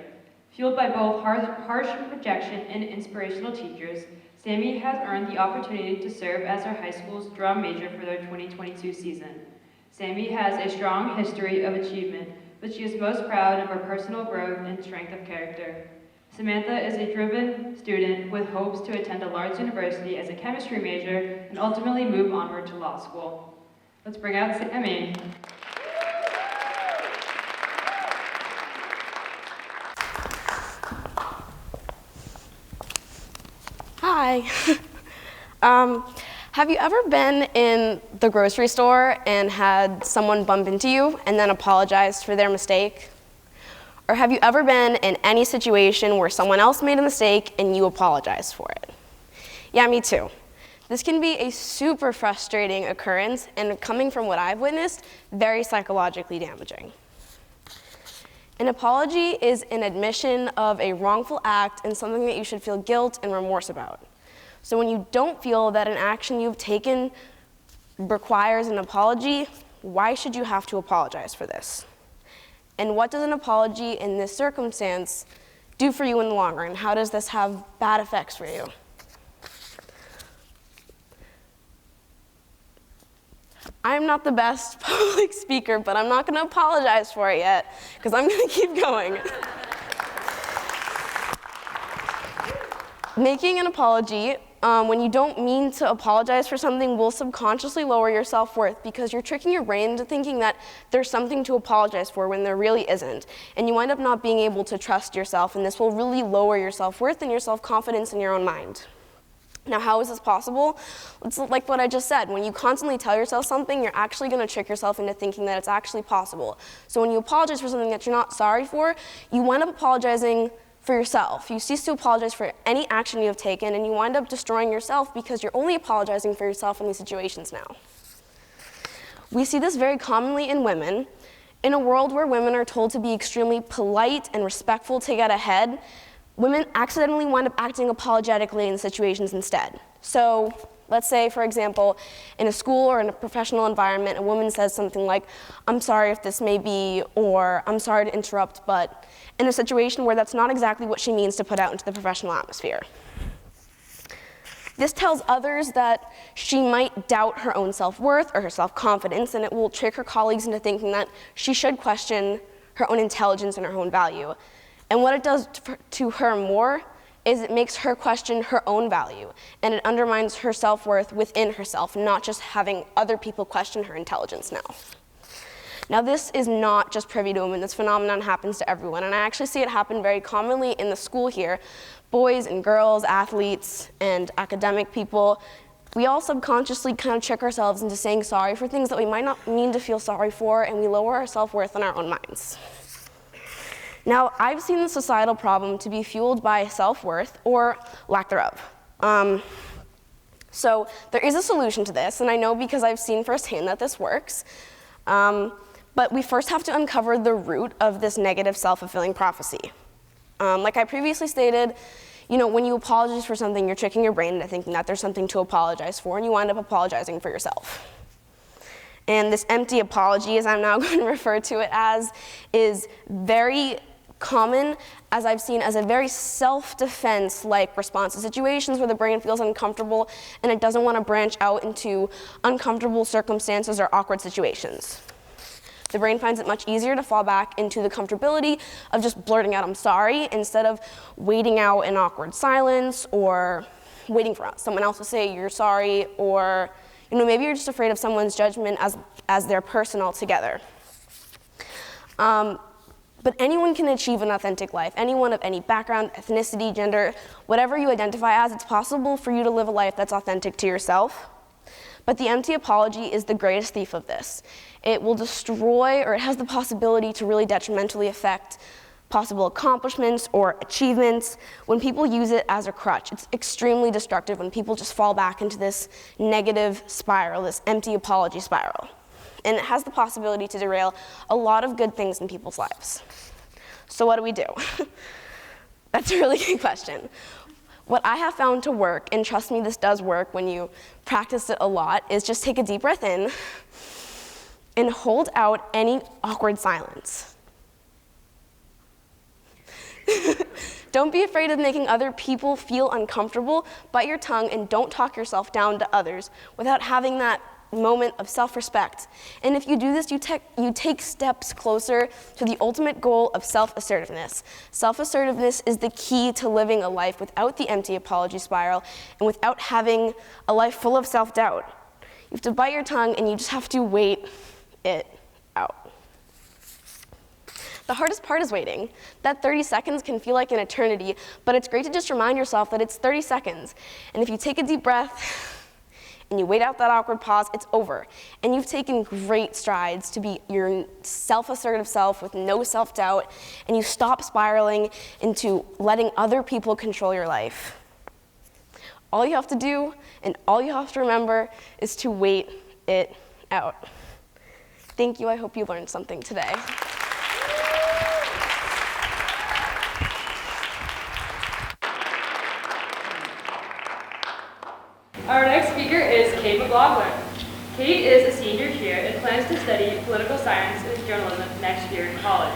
Fueled by both harsh rejection and inspirational teachers, Sammy has earned the opportunity to serve as her high school's drum major for their 2022 season. Sammy has a strong history of achievement, but she is most proud of her personal growth and strength of character. Samantha is a driven student with hopes to attend a large university as a chemistry major and ultimately move onward to law school. Let's bring out Sammy. Hi. Have you ever been in the grocery store and had someone bump into you and then apologized for their mistake? Or have you ever been in any situation where someone else made a mistake and you apologized for it? Yeah, me too. This can be a super frustrating occurrence and, coming from what I've witnessed, very psychologically damaging. An apology is an admission of a wrongful act and something that you should feel guilt and remorse about. So when you don't feel that an action you've taken requires an apology, why should you have to apologize for this? And what does an apology in this circumstance do for you in the long run? How does this have bad effects for you? I'm not the best public speaker, but I'm not going to apologize for it yet, because I'm going to keep going. Making an apology when you don't mean to apologize for something will subconsciously lower your self-worth, because you're tricking your brain into thinking that there's something to apologize for when there really isn't. And you wind up not being able to trust yourself, and this will really lower your self-worth and your self-confidence in your own mind. Now, how is this possible? It's like what I just said. When you constantly tell yourself something, you're actually going to trick yourself into thinking that it's actually possible. So when you apologize for something that you're not sorry for, you wind up apologizing for yourself. You cease to apologize for any action you have taken, and you wind up destroying yourself because you're only apologizing for yourself in these situations now. We see this very commonly in women. In a world where women are told to be extremely polite and respectful to get ahead, women accidentally wind up acting apologetically in situations instead. So let's say, for example, in a school or in a professional environment, a woman says something like, "I'm sorry if this may be," or "I'm sorry to interrupt, but," in a situation where that's not exactly what she means to put out into the professional atmosphere. This tells others that she might doubt her own self-worth or her self-confidence, and it will trick her colleagues into thinking that she should question her own intelligence and her own value. And what it does to her more is it makes her question her own value, and it undermines her self-worth within herself, not just having other people question her intelligence now. Now, this is not just privy to women. This phenomenon happens to everyone, and I actually see it happen very commonly in the school here. Boys and girls, athletes, and academic people, we all subconsciously kind of trick ourselves into saying sorry for things that we might not mean to feel sorry for, and we lower our self-worth in our own minds. Now, I've seen the societal problem to be fueled by self-worth, or lack thereof. So there is a solution to this, and I know because I've seen firsthand that this works. But we first have to uncover the root of this negative self-fulfilling prophecy. Like I previously stated, when you apologize for something, you're tricking your brain into thinking that there's something to apologize for, and you wind up apologizing for yourself. And this empty apology, as I'm now going to refer to it as, is very common, as I've seen, as a very self-defense-like response to situations where the brain feels uncomfortable and it doesn't want to branch out into uncomfortable circumstances or awkward situations. The brain finds it much easier to fall back into the comfortability of just blurting out, "I'm sorry," instead of waiting out an awkward silence or waiting for someone else to say you're sorry, or maybe you're just afraid of someone's judgment as their person altogether. But anyone can achieve an authentic life. Anyone of any background, ethnicity, gender, whatever you identify as, it's possible for you to live a life that's authentic to yourself. But the empty apology is the greatest thief of this. It will destroy, or it has the possibility to really detrimentally affect possible accomplishments or achievements when people use it as a crutch. It's extremely destructive when people just fall back into this negative spiral, this empty apology spiral. And it has the possibility to derail a lot of good things in people's lives. So what do we do? That's a really good question. What I have found to work, and trust me, this does work when you practice it a lot, is just take a deep breath in and hold out any awkward silence. Don't be afraid of making other people feel uncomfortable. Bite your tongue and don't talk yourself down to others without having that moment of self-respect. And if you do this, you take steps closer to the ultimate goal of self-assertiveness. Self-assertiveness is the key to living a life without the empty apology spiral and without having a life full of self-doubt. You have to bite your tongue and you just have to wait it out. The hardest part is waiting. That 30 seconds can feel like an eternity, but it's great to just remind yourself that it's 30 seconds. And if you take a deep breath and you wait out that awkward pause, it's over. And you've taken great strides to be your self-assertive self with no self-doubt, and you stop spiraling into letting other people control your life. All you have to do, and all you have to remember, is to wait it out. Thank you. I hope you learned something today. Our next speaker is Kate McLaughlin. Kate is a senior here and plans to study political science and journalism next year in college.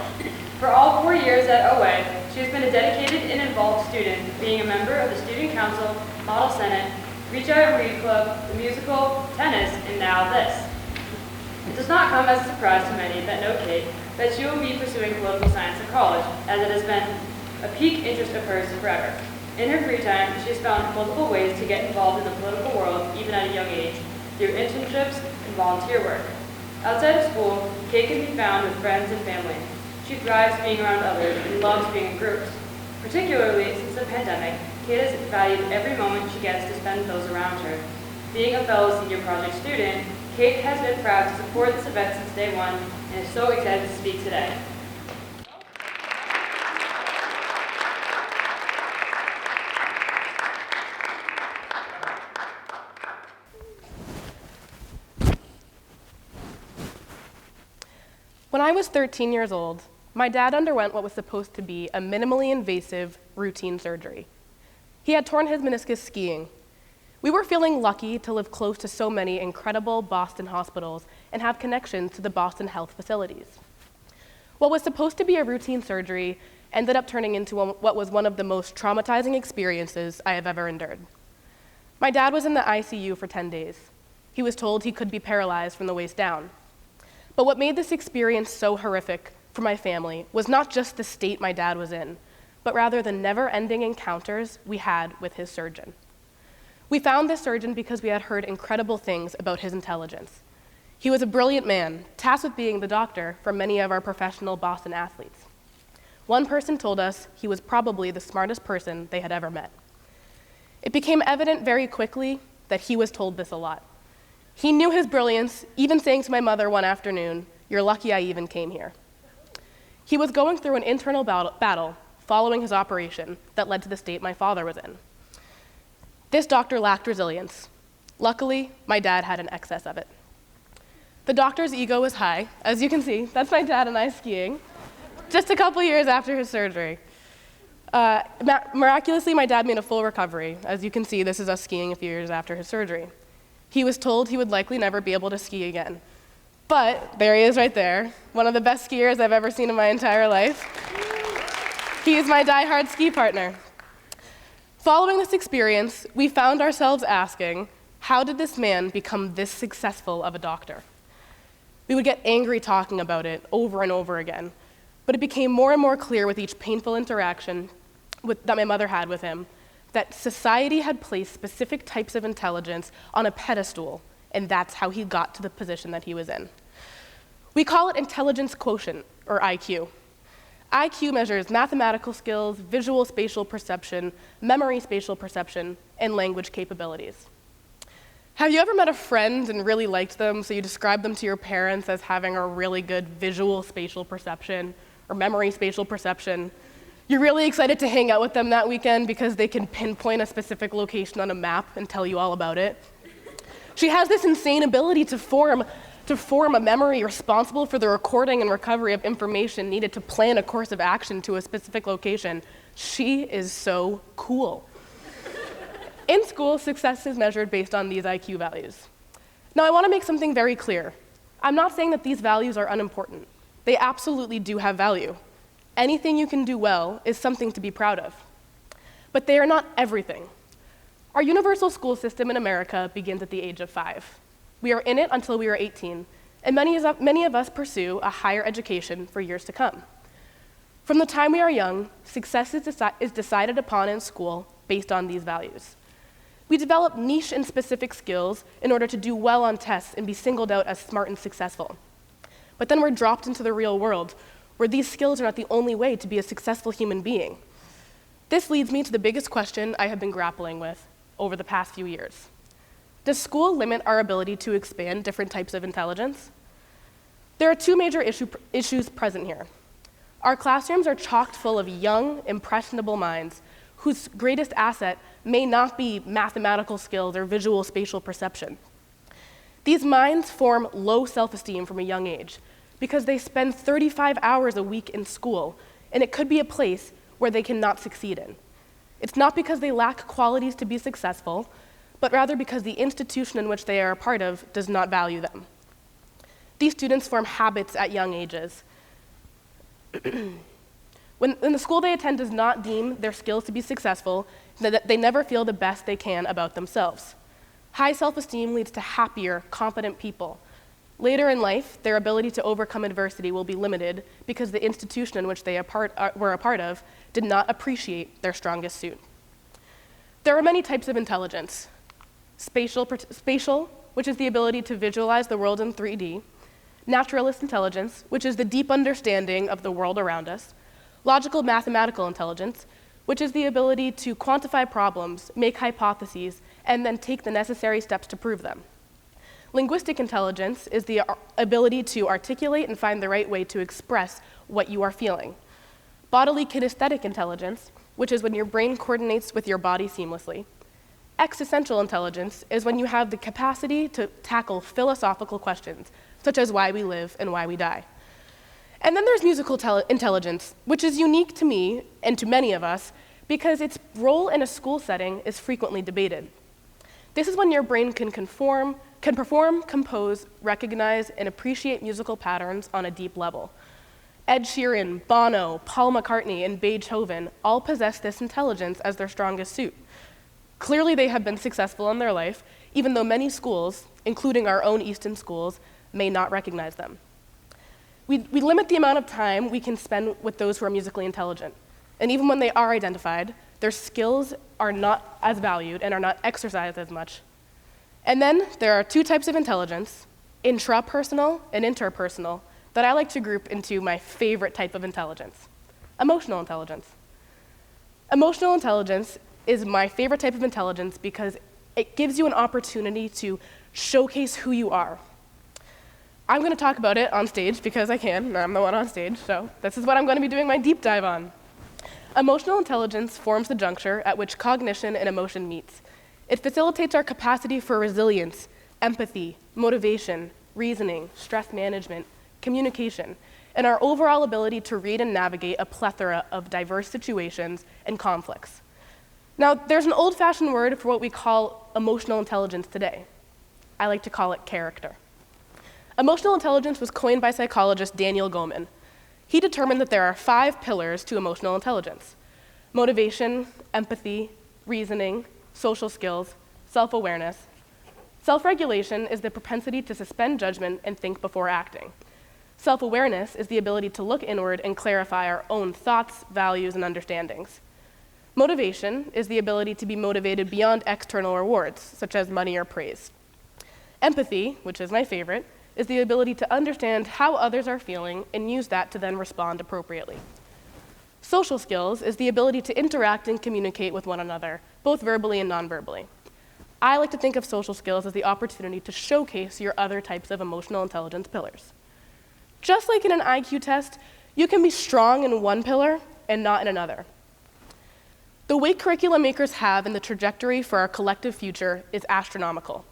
For all 4 years at OA, she has been a dedicated and involved student, being a member of the Student Council, Model Senate, Reach Out and Read Club, the musical, tennis, and now this. It does not come as a surprise to many that know Kate that she will be pursuing political science at college, as it has been a peak interest of hers forever. In her free time, she has found multiple ways to get involved in the political world, even at a young age, through internships and volunteer work. Outside of school, Kate can be found with friends and family. She thrives being around others and loves being in groups. Particularly since the pandemic, Kate has valued every moment she gets to spend with those around her. Being a fellow senior project student, Kate has been proud to support this event since day one and is so excited to speak today. When I was 13 years old, my dad underwent what was supposed to be a minimally invasive routine surgery. He had torn his meniscus skiing. We were feeling lucky to live close to so many incredible Boston hospitals and have connections to the Boston health facilities. What was supposed to be a routine surgery ended up turning into what was one of the most traumatizing experiences I have ever endured. My dad was in the ICU for 10 days. He was told he could be paralyzed from the waist down. But what made this experience so horrific for my family was not just the state my dad was in, but rather the never-ending encounters we had with his surgeon. We found this surgeon because we had heard incredible things about his intelligence. He was a brilliant man, tasked with being the doctor for many of our professional Boston athletes. One person told us he was probably the smartest person they had ever met. It became evident very quickly that he was told this a lot. He knew his brilliance, even saying to my mother one afternoon, "You're lucky I even came here." He was going through an internal battle following his operation that led to the state my father was in. This doctor lacked resilience. Luckily, my dad had an excess of it. The doctor's ego was high. As you can see, that's my dad and I skiing, just a couple years after his surgery. Miraculously, my dad made a full recovery. As you can see, this is us skiing a few years after his surgery. He was told he would likely never be able to ski again. But there he is right there, one of the best skiers I've ever seen in my entire life. He is my diehard ski partner. Following this experience, we found ourselves asking, how did this man become this successful of a doctor? We would get angry talking about it over and over again, but it became more and more clear with each painful interaction that my mother had with him that society had placed specific types of intelligence on a pedestal, and that's how he got to the position that he was in. We call it intelligence quotient, or IQ. IQ measures mathematical skills, visual spatial perception, memory spatial perception, and language capabilities. Have you ever met a friend and really liked them, so you describe them to your parents as having a really good visual spatial perception or memory spatial perception? You're really excited to hang out with them that weekend because they can pinpoint a specific location on a map and tell you all about it. She has this insane ability to form a memory responsible for the recording and recovery of information needed to plan a course of action to a specific location. She is so cool. In school, success is measured based on these IQ values. Now, I want to make something very clear. I'm not saying that these values are unimportant. They absolutely do have value. Anything you can do well is something to be proud of. But they are not everything. Our universal school system in America begins at the age of 5. We are in it until we are 18, and many of us pursue a higher education for years to come. From the time we are young, success is decided upon in school based on these values. We develop niche and specific skills in order to do well on tests and be singled out as smart and successful. But then we're dropped into the real world, where these skills are not the only way to be a successful human being. This leads me to the biggest question I have been grappling with over the past few years. Does school limit our ability to expand different types of intelligence? There are two major issues present here. Our classrooms are chock full of young, impressionable minds whose greatest asset may not be mathematical skills or visual spatial perception. These minds form low self-esteem from a young age because they spend 35 hours a week in school, and it could be a place where they cannot succeed in. It's not because they lack qualities to be successful, but rather because the institution in which they are a part of does not value them. These students form habits at young ages. When the school they attend does not deem their skills to be successful, they never feel the best they can about themselves. High self-esteem leads to happier, competent people. Later in life, their ability to overcome adversity will be limited because the institution in which they were a part of did not appreciate their strongest suit. There are many types of intelligence. Spatial, which is the ability to visualize the world in 3D. Naturalist intelligence, which is the deep understanding of the world around us. Logical mathematical intelligence, which is the ability to quantify problems, make hypotheses, and then take the necessary steps to prove them. Linguistic intelligence is the ability to articulate and find the right way to express what you are feeling. Bodily kinesthetic intelligence, which is when your brain coordinates with your body seamlessly. Existential intelligence is when you have the capacity to tackle philosophical questions, such as why we live and why we die. And then there's musical intelligence, which is unique to me and to many of us because its role in a school setting is frequently debated. This is when your brain can perform, compose, recognize, and appreciate musical patterns on a deep level. Ed Sheeran, Bono, Paul McCartney, and Beethoven all possess this intelligence as their strongest suit. Clearly, they have been successful in their life, even though many schools, including our own Easton schools, may not recognize them. We limit the amount of time we can spend with those who are musically intelligent. And even when they are identified, their skills are not as valued and are not exercised as much. And then there are two types of intelligence, intrapersonal and interpersonal, that I like to group into my favorite type of intelligence, emotional intelligence. Emotional intelligence is my favorite type of intelligence because it gives you an opportunity to showcase who you are. I'm going to talk about it on stage because I can. I'm the one on stage, so this is what I'm going to be doing my deep dive on. Emotional intelligence forms the juncture at which cognition and emotion meets. It facilitates our capacity for resilience, empathy, motivation, reasoning, stress management, communication, and our overall ability to read and navigate a plethora of diverse situations and conflicts. Now, there's an old-fashioned word for what we call emotional intelligence today. I like to call it character. Emotional intelligence was coined by psychologist Daniel Goleman. He determined that there are 5 pillars to emotional intelligence: motivation, empathy, reasoning, social skills, self-awareness, Self-regulation is the propensity to suspend judgment and think before acting. Self-awareness is the ability to look inward and clarify our own thoughts, values, and understandings. Motivation is the ability to be motivated beyond external rewards, such as money or praise. Empathy, which is my favorite, is the ability to understand how others are feeling and use that to then respond appropriately. Social skills is the ability to interact and communicate with one another, both verbally and non-verbally. I like to think of social skills as the opportunity to showcase your other types of emotional intelligence pillars. Just like in an IQ test, you can be strong in one pillar and not in another. The weight curriculum makers have in the trajectory for our collective future is astronomical.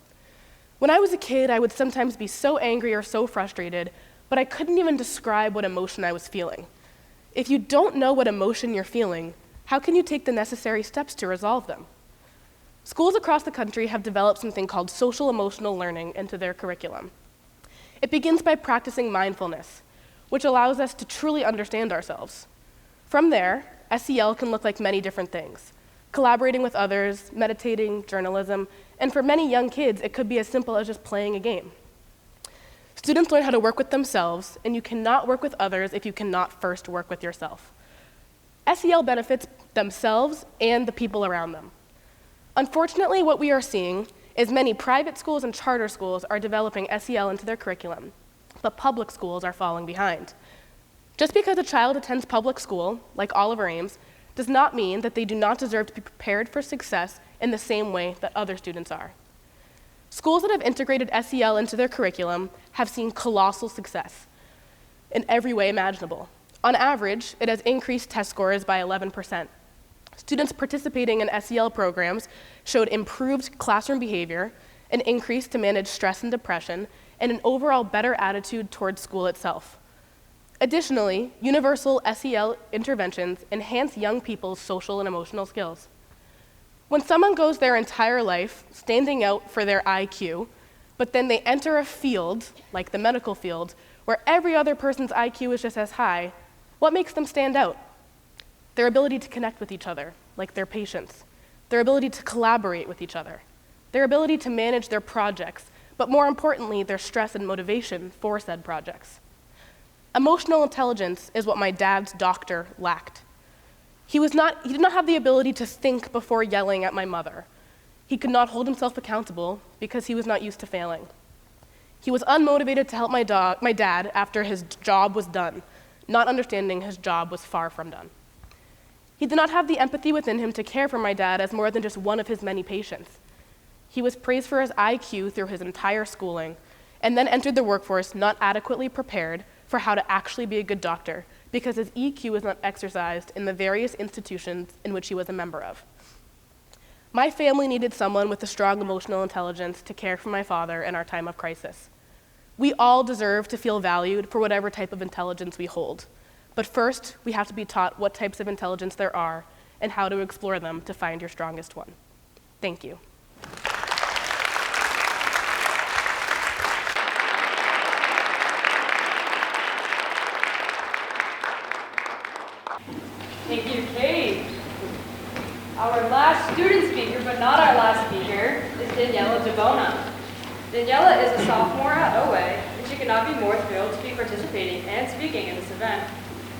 When I was a kid, I would sometimes be so angry or so frustrated, but I couldn't even describe what emotion I was feeling. If you don't know what emotion you're feeling, how can you take the necessary steps to resolve them? Schools across the country have developed something called social emotional learning into their curriculum. It begins by practicing mindfulness, which allows us to truly understand ourselves. From there, SEL can look like many different things: collaborating with others, meditating, journalism, and for many young kids, it could be as simple as just playing a game. Students learn how to work with themselves, and you cannot work with others if you cannot first work with yourself. SEL benefits themselves and the people around them. Unfortunately, what we are seeing is many private schools and charter schools are developing SEL into their curriculum, but public schools are falling behind. Just because a child attends public school, like Oliver Ames, does not mean that they do not deserve to be prepared for success in the same way that other students are. Schools that have integrated SEL into their curriculum have seen colossal success in every way imaginable. On average, it has increased test scores by 11%. Students participating in SEL programs showed improved classroom behavior, an increase to manage stress and depression, and an overall better attitude towards school itself. Additionally, universal SEL interventions enhance young people's social and emotional skills. When someone goes their entire life standing out for their IQ, but then they enter a field, like the medical field, where every other person's IQ is just as high, what makes them stand out? Their ability to connect with each other, like their patients, their ability to collaborate with each other, their ability to manage their projects, but more importantly, their stress and motivation for said projects. Emotional intelligence is what my dad's doctor lacked. He did not have the ability to think before yelling at my mother. He could not hold himself accountable because he was not used to failing. He was unmotivated to help my dad after his job was done, not understanding his job was far from done. He did not have the empathy within him to care for my dad as more than just one of his many patients. He was praised for his IQ through his entire schooling, and then entered the workforce not adequately prepared for how to actually be a good doctor because his EQ was not exercised in the various institutions in which he was a member of. My family needed someone with a strong emotional intelligence to care for my father in our time of crisis. We all deserve to feel valued for whatever type of intelligence we hold. But first, we have to be taught what types of intelligence there are and how to explore them to find your strongest one. Thank you. Thank you, Kate. Our last student speaker, but not our last speaker, is Daniela DeBona. Daniela is a sophomore at OA, and she could not be more thrilled to be participating and speaking in this event.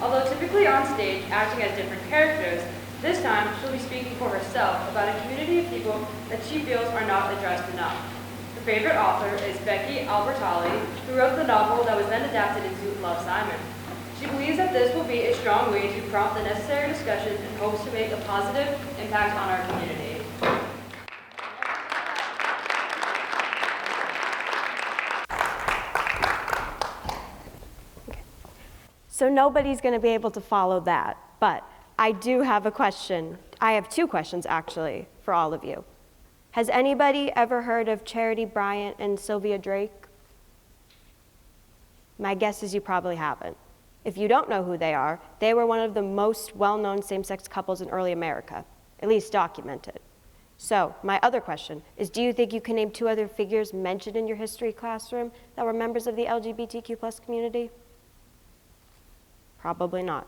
Although typically on stage acting as different characters, this time she'll be speaking for herself about a community of people that she feels are not addressed enough. Her favorite author is Becky Albertalli, who wrote the novel that was then adapted into Love, Simon. She believes that this will be a strong way to prompt the necessary discussion and hopes to make a positive impact on our community. So nobody's going to be able to follow that, but I do have a question. I have two questions, actually, for all of you. Has anybody ever heard of Charity Bryant and Sylvia Drake? My guess is you probably haven't. If you don't know who they were one of the most well-known same-sex couples in early America, at least documented. So my other question is, do you think you can name two other figures mentioned in your history classroom that were members of the LGBTQ+ community? Probably not.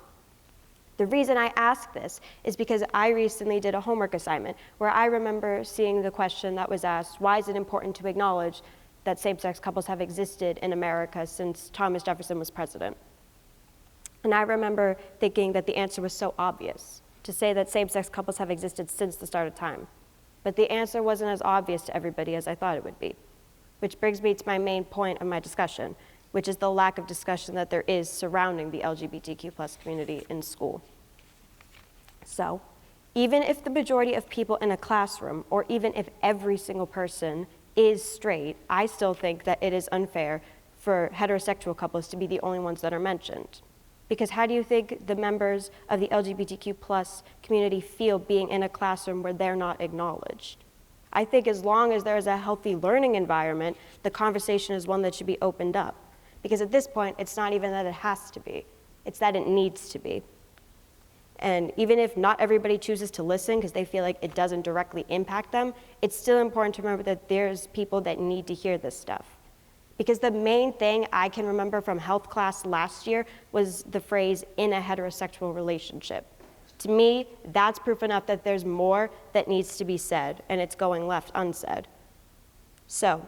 The reason I ask this is because I recently did a homework assignment where I remember seeing the question that was asked, why is it important to acknowledge that same-sex couples have existed in America since Thomas Jefferson was president? And I remember thinking that the answer was so obvious, to say that same-sex couples have existed since the start of time. But the answer wasn't as obvious to everybody as I thought it would be. Which brings me to my main point of my discussion, which is the lack of discussion that there is surrounding the LGBTQ+ community in school. So, even if the majority of people in a classroom, or even if every single person is straight, I still think that it is unfair for heterosexual couples to be the only ones that are mentioned. Because how do you think the members of the LGBTQ+ community feel being in a classroom where they're not acknowledged? I think as long as there is a healthy learning environment, the conversation is one that should be opened up. Because at this point, it's not even that it has to be, it's that it needs to be. And even if not everybody chooses to listen because they feel like it doesn't directly impact them, it's still important to remember that there's people that need to hear this stuff. Because the main thing I can remember from health class last year was the phrase, in a heterosexual relationship. To me, that's proof enough that there's more that needs to be said, and it's going left unsaid. So,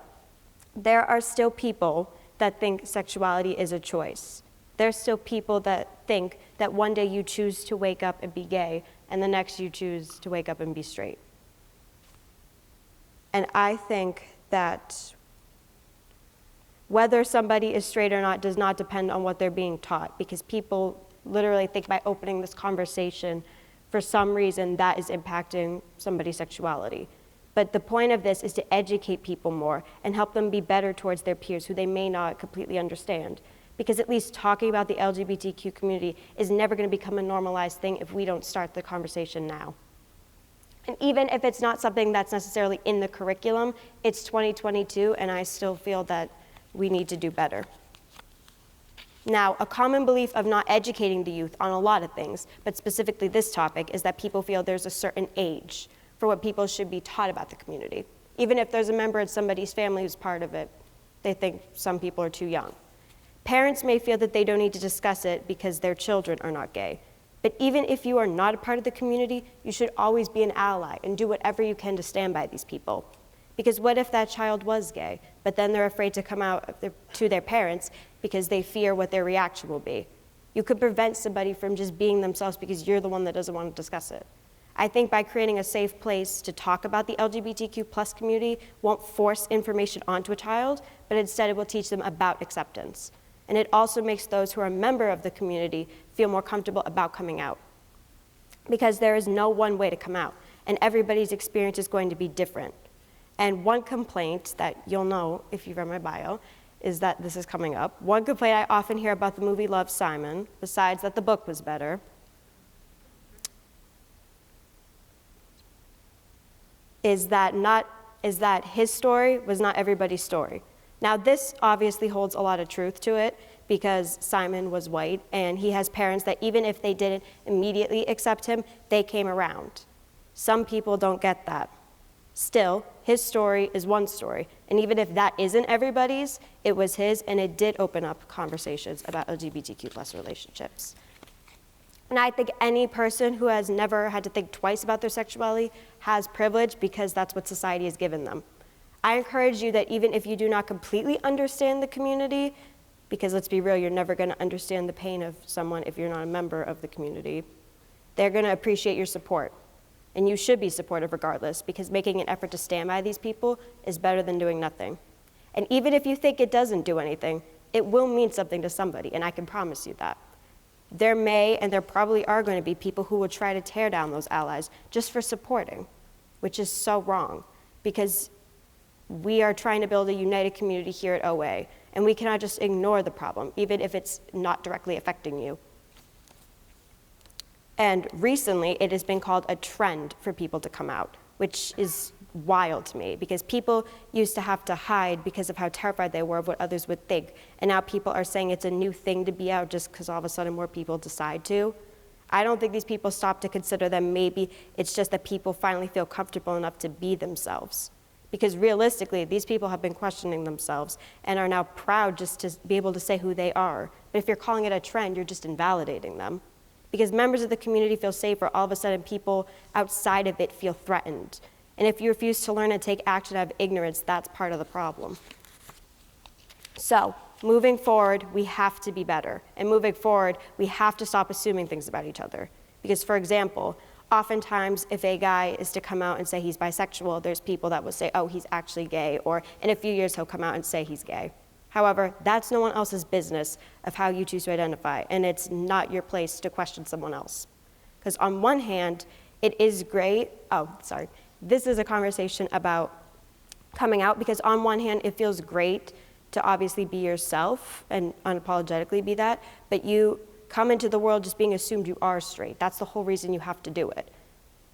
there are still people that think sexuality is a choice. There's still people that think that one day you choose to wake up and be gay, and the next you choose to wake up and be straight. And I think that whether somebody is straight or not does not depend on what they're being taught, because people literally think by opening this conversation, for some reason that is impacting somebody's sexuality. But the point of this is to educate people more and help them be better towards their peers who they may not completely understand. Because at least talking about the LGBTQ community is never going to become a normalized thing if we don't start the conversation now. And even if it's not something that's necessarily in the curriculum, it's 2022, and I still feel that we need to do better. Now, a common belief of not educating the youth on a lot of things, but specifically this topic, is that people feel there's a certain age for what people should be taught about the community. Even if there's a member of somebody's family who's part of it, they think some people are too young. Parents may feel that they don't need to discuss it because their children are not gay. But even if you are not a part of the community, you should always be an ally and do whatever you can to stand by these people. Because what if that child was gay, but then they're afraid to come out to their parents because they fear what their reaction will be? You could prevent somebody from just being themselves because you're the one that doesn't want to discuss it. I think by creating a safe place to talk about the LGBTQ+ community won't force information onto a child, but instead it will teach them about acceptance. And it also makes those who are a member of the community feel more comfortable about coming out. Because there is no one way to come out, and everybody's experience is going to be different. And one complaint that you'll know if you've read my bio is that this is coming up. One complaint I often hear about the movie Love, Simon, besides that the book was better, is that his story was not everybody's story. Now, this obviously holds a lot of truth to it because Simon was white and he has parents that even if they didn't immediately accept him, they came around. Some people don't get that. Still, his story is one story, and even if that isn't everybody's, it was his, and it did open up conversations about LGBTQ+ relationships. And I think any person who has never had to think twice about their sexuality has privilege because that's what society has given them. I encourage you that even if you do not completely understand the community, because let's be real, you're never going to understand the pain of someone if you're not a member of the community, they're going to appreciate your support. And you should be supportive regardless, because making an effort to stand by these people is better than doing nothing. And even if you think it doesn't do anything, it will mean something to somebody, and I can promise you that. There may, and there probably are going to be people who will try to tear down those allies just for supporting, which is so wrong, because we are trying to build a united community here at OA, and we cannot just ignore the problem, even if it's not directly affecting you. And recently, it has been called a trend for people to come out, which is wild to me, because people used to have to hide because of how terrified they were of what others would think, and now people are saying it's a new thing to be out just because all of a sudden more people decide to. I don't think these people stop to consider that maybe it's just that people finally feel comfortable enough to be themselves. Because realistically, these people have been questioning themselves and are now proud just to be able to say who they are. But if you're calling it a trend, you're just invalidating them. because members of the community feel safer, all of a sudden people outside of it feel threatened. And if you refuse to learn and take action out of ignorance, that's part of the problem. So, moving forward, we have to be better. And moving forward, we have to stop assuming things about each other. Because, for example, oftentimes if a guy is to come out and say he's bisexual, there's people that will say, oh, he's actually gay, or in a few years he'll come out and say he's gay. However, that's no one else's business of how you choose to identify, and it's not your place to question someone else. Because on one hand, it is great, this is a conversation about coming out, because on one hand, it feels great to obviously be yourself and unapologetically be that, but you come into the world just being assumed you are straight. That's the whole reason you have to do it.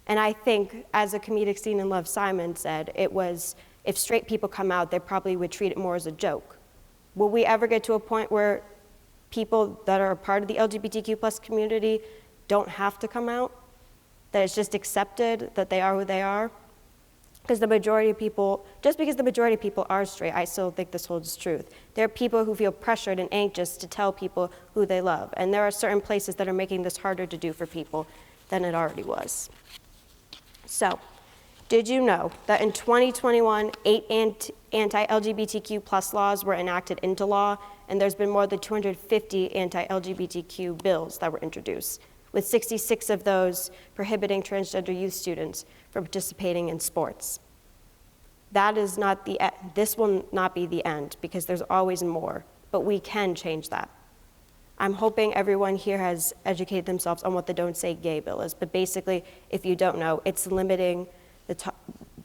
And I think, as a comedic scene in Love, Simon said, it was, if straight people come out, they probably would treat it more as a joke. Will we ever get to a point where people that are a part of the LGBTQ+ community don't have to come out? That it's just accepted that they are who they are? Because the majority of people, just because the majority of people are straight, I still think this holds truth. There are people who feel pressured and anxious to tell people who they love. And there are certain places that are making this harder to do for people than it already was. So, did you know that in 2021, 8 anti-LGBTQ+ laws were enacted into law, and there's been more than 250 anti-LGBTQ bills that were introduced, with 66 of those prohibiting transgender youth students from participating in sports. That is not this will not be the end, because there's always more, but we can change that. I'm hoping everyone here has educated themselves on what the Don't Say Gay bill is, but basically, if you don't know, it's limiting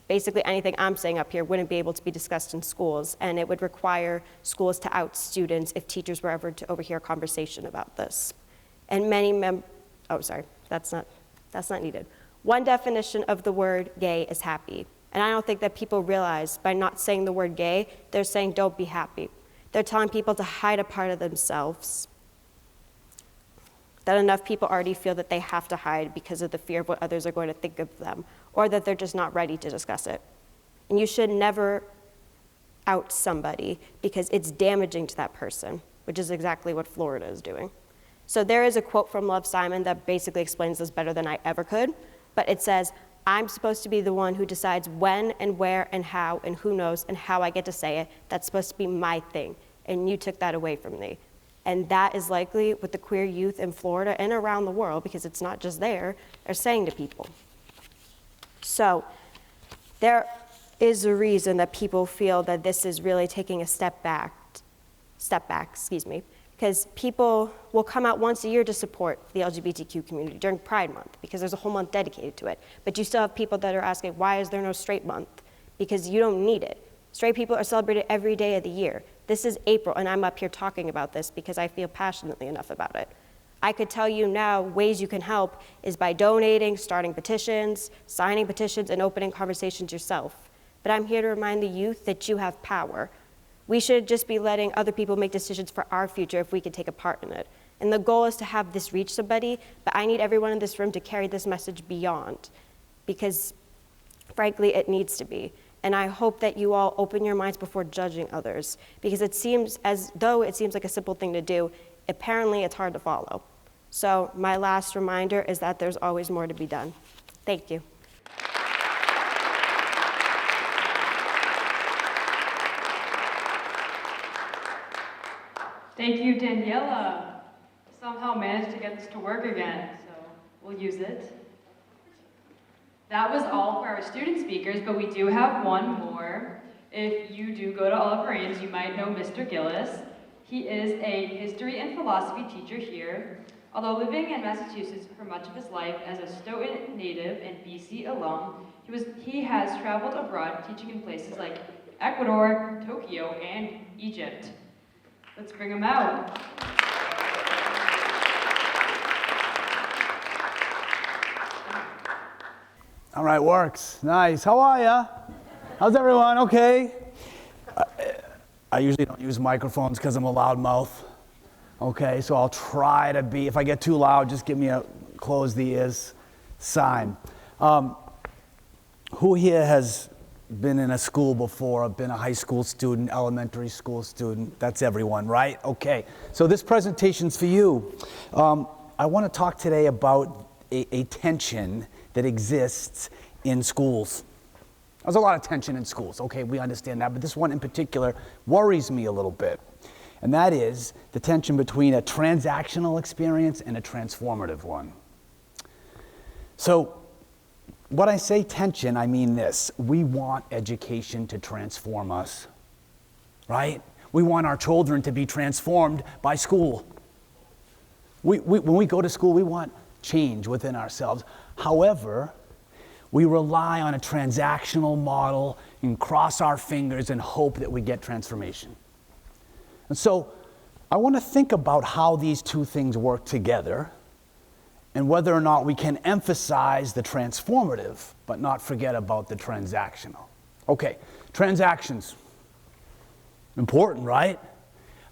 basically anything I'm saying up here wouldn't be able to be discussed in schools, and it would require schools to out students if teachers were ever to overhear a conversation about this. And that's not needed. One definition of the word gay is happy. And I don't think that people realize by not saying the word gay, they're saying don't be happy. They're telling people to hide a part of themselves that enough people already feel that they have to hide because of the fear of what others are going to think of them, or that they're just not ready to discuss it. And you should never out somebody because it's damaging to that person, which is exactly what Florida is doing. So there is a quote from Love, Simon that basically explains this better than I ever could, but it says, I'm supposed to be the one who decides when and where and how and who knows and how I get to say it. That's supposed to be my thing, and you took that away from me. And that is likely what the queer youth in Florida and around the world, because it's not just there, are saying to people. So there is a reason that people feel that this is really taking a step back, because people will come out once a year to support the LGBTQ community during Pride Month, because there's a whole month dedicated to it. But you still have people that are asking, why is there no straight month? Because you don't need it. Straight people are celebrated every day of the year. This is April, and I'm up here talking about this because I feel passionately enough about it. I could tell you now ways you can help is by donating, starting petitions, signing petitions, and opening conversations yourself. But I'm here to remind the youth that you have power. We should just be letting other people make decisions for our future if we could take a part in it. And the goal is to have this reach somebody, but I need everyone in this room to carry this message beyond, because frankly, it needs to be. And I hope that you all open your minds before judging others, because it seems as though it seems like a simple thing to do, apparently it's hard to follow. So my last reminder is that there's always more to be done. Thank you. Thank you, Daniela. Somehow managed to get this to work again, so we'll use it. That was all for our student speakers, but we do have one more. If you do go to Oliver Ames, you might know Mr. Gillis. He is a history and philosophy teacher here. Although living in Massachusetts for much of his life as a Stoughton native and BC alum, he has traveled abroad teaching in places like Ecuador, Tokyo, and Egypt. Let's bring him out. All right, works. Nice. How are ya? How's everyone? Okay. I usually don't use microphones because I'm a loud mouth. Okay, so I'll try to be. If I get too loud, just give me a close the ears sign. Who here has been in a school before, been a high school student, elementary school student? That's everyone, right? Okay, so this presentation's for you. I want to talk today about a tension that exists in schools. There's a lot of tension in schools, okay, we understand that, but this one in particular worries me a little bit. And that is the tension between a transactional experience and a transformative one. So, when I say tension, I mean this. We want education to transform us, right? We want our children to be transformed by school. When we go to school, we want change within ourselves. However, we rely on a transactional model and cross our fingers and hope that we get transformation. And so I want to think about how these two things work together and whether or not we can emphasize the transformative but not forget about the transactional. Okay, transactions. Important, right?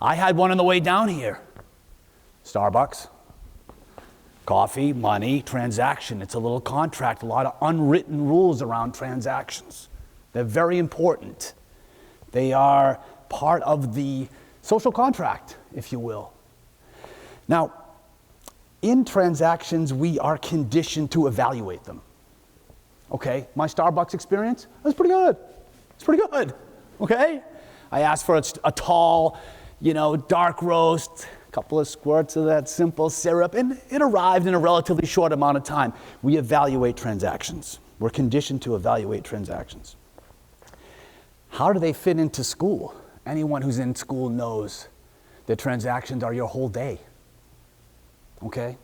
I had one on the way down here. Starbucks. Coffee, money, transaction. It's a little contract, a lot of unwritten rules around transactions. They're very important. They are part of the social contract, if you will. Now, in transactions, we are conditioned to evaluate them. Okay, my Starbucks experience was pretty good. It's pretty good, okay? I asked for a tall, dark roast, couple of squirts of that simple syrup, and it arrived in a relatively short amount of time. We evaluate transactions. We're conditioned to evaluate transactions. How do they fit into school? Anyone who's in school knows that transactions are your whole day. Okay?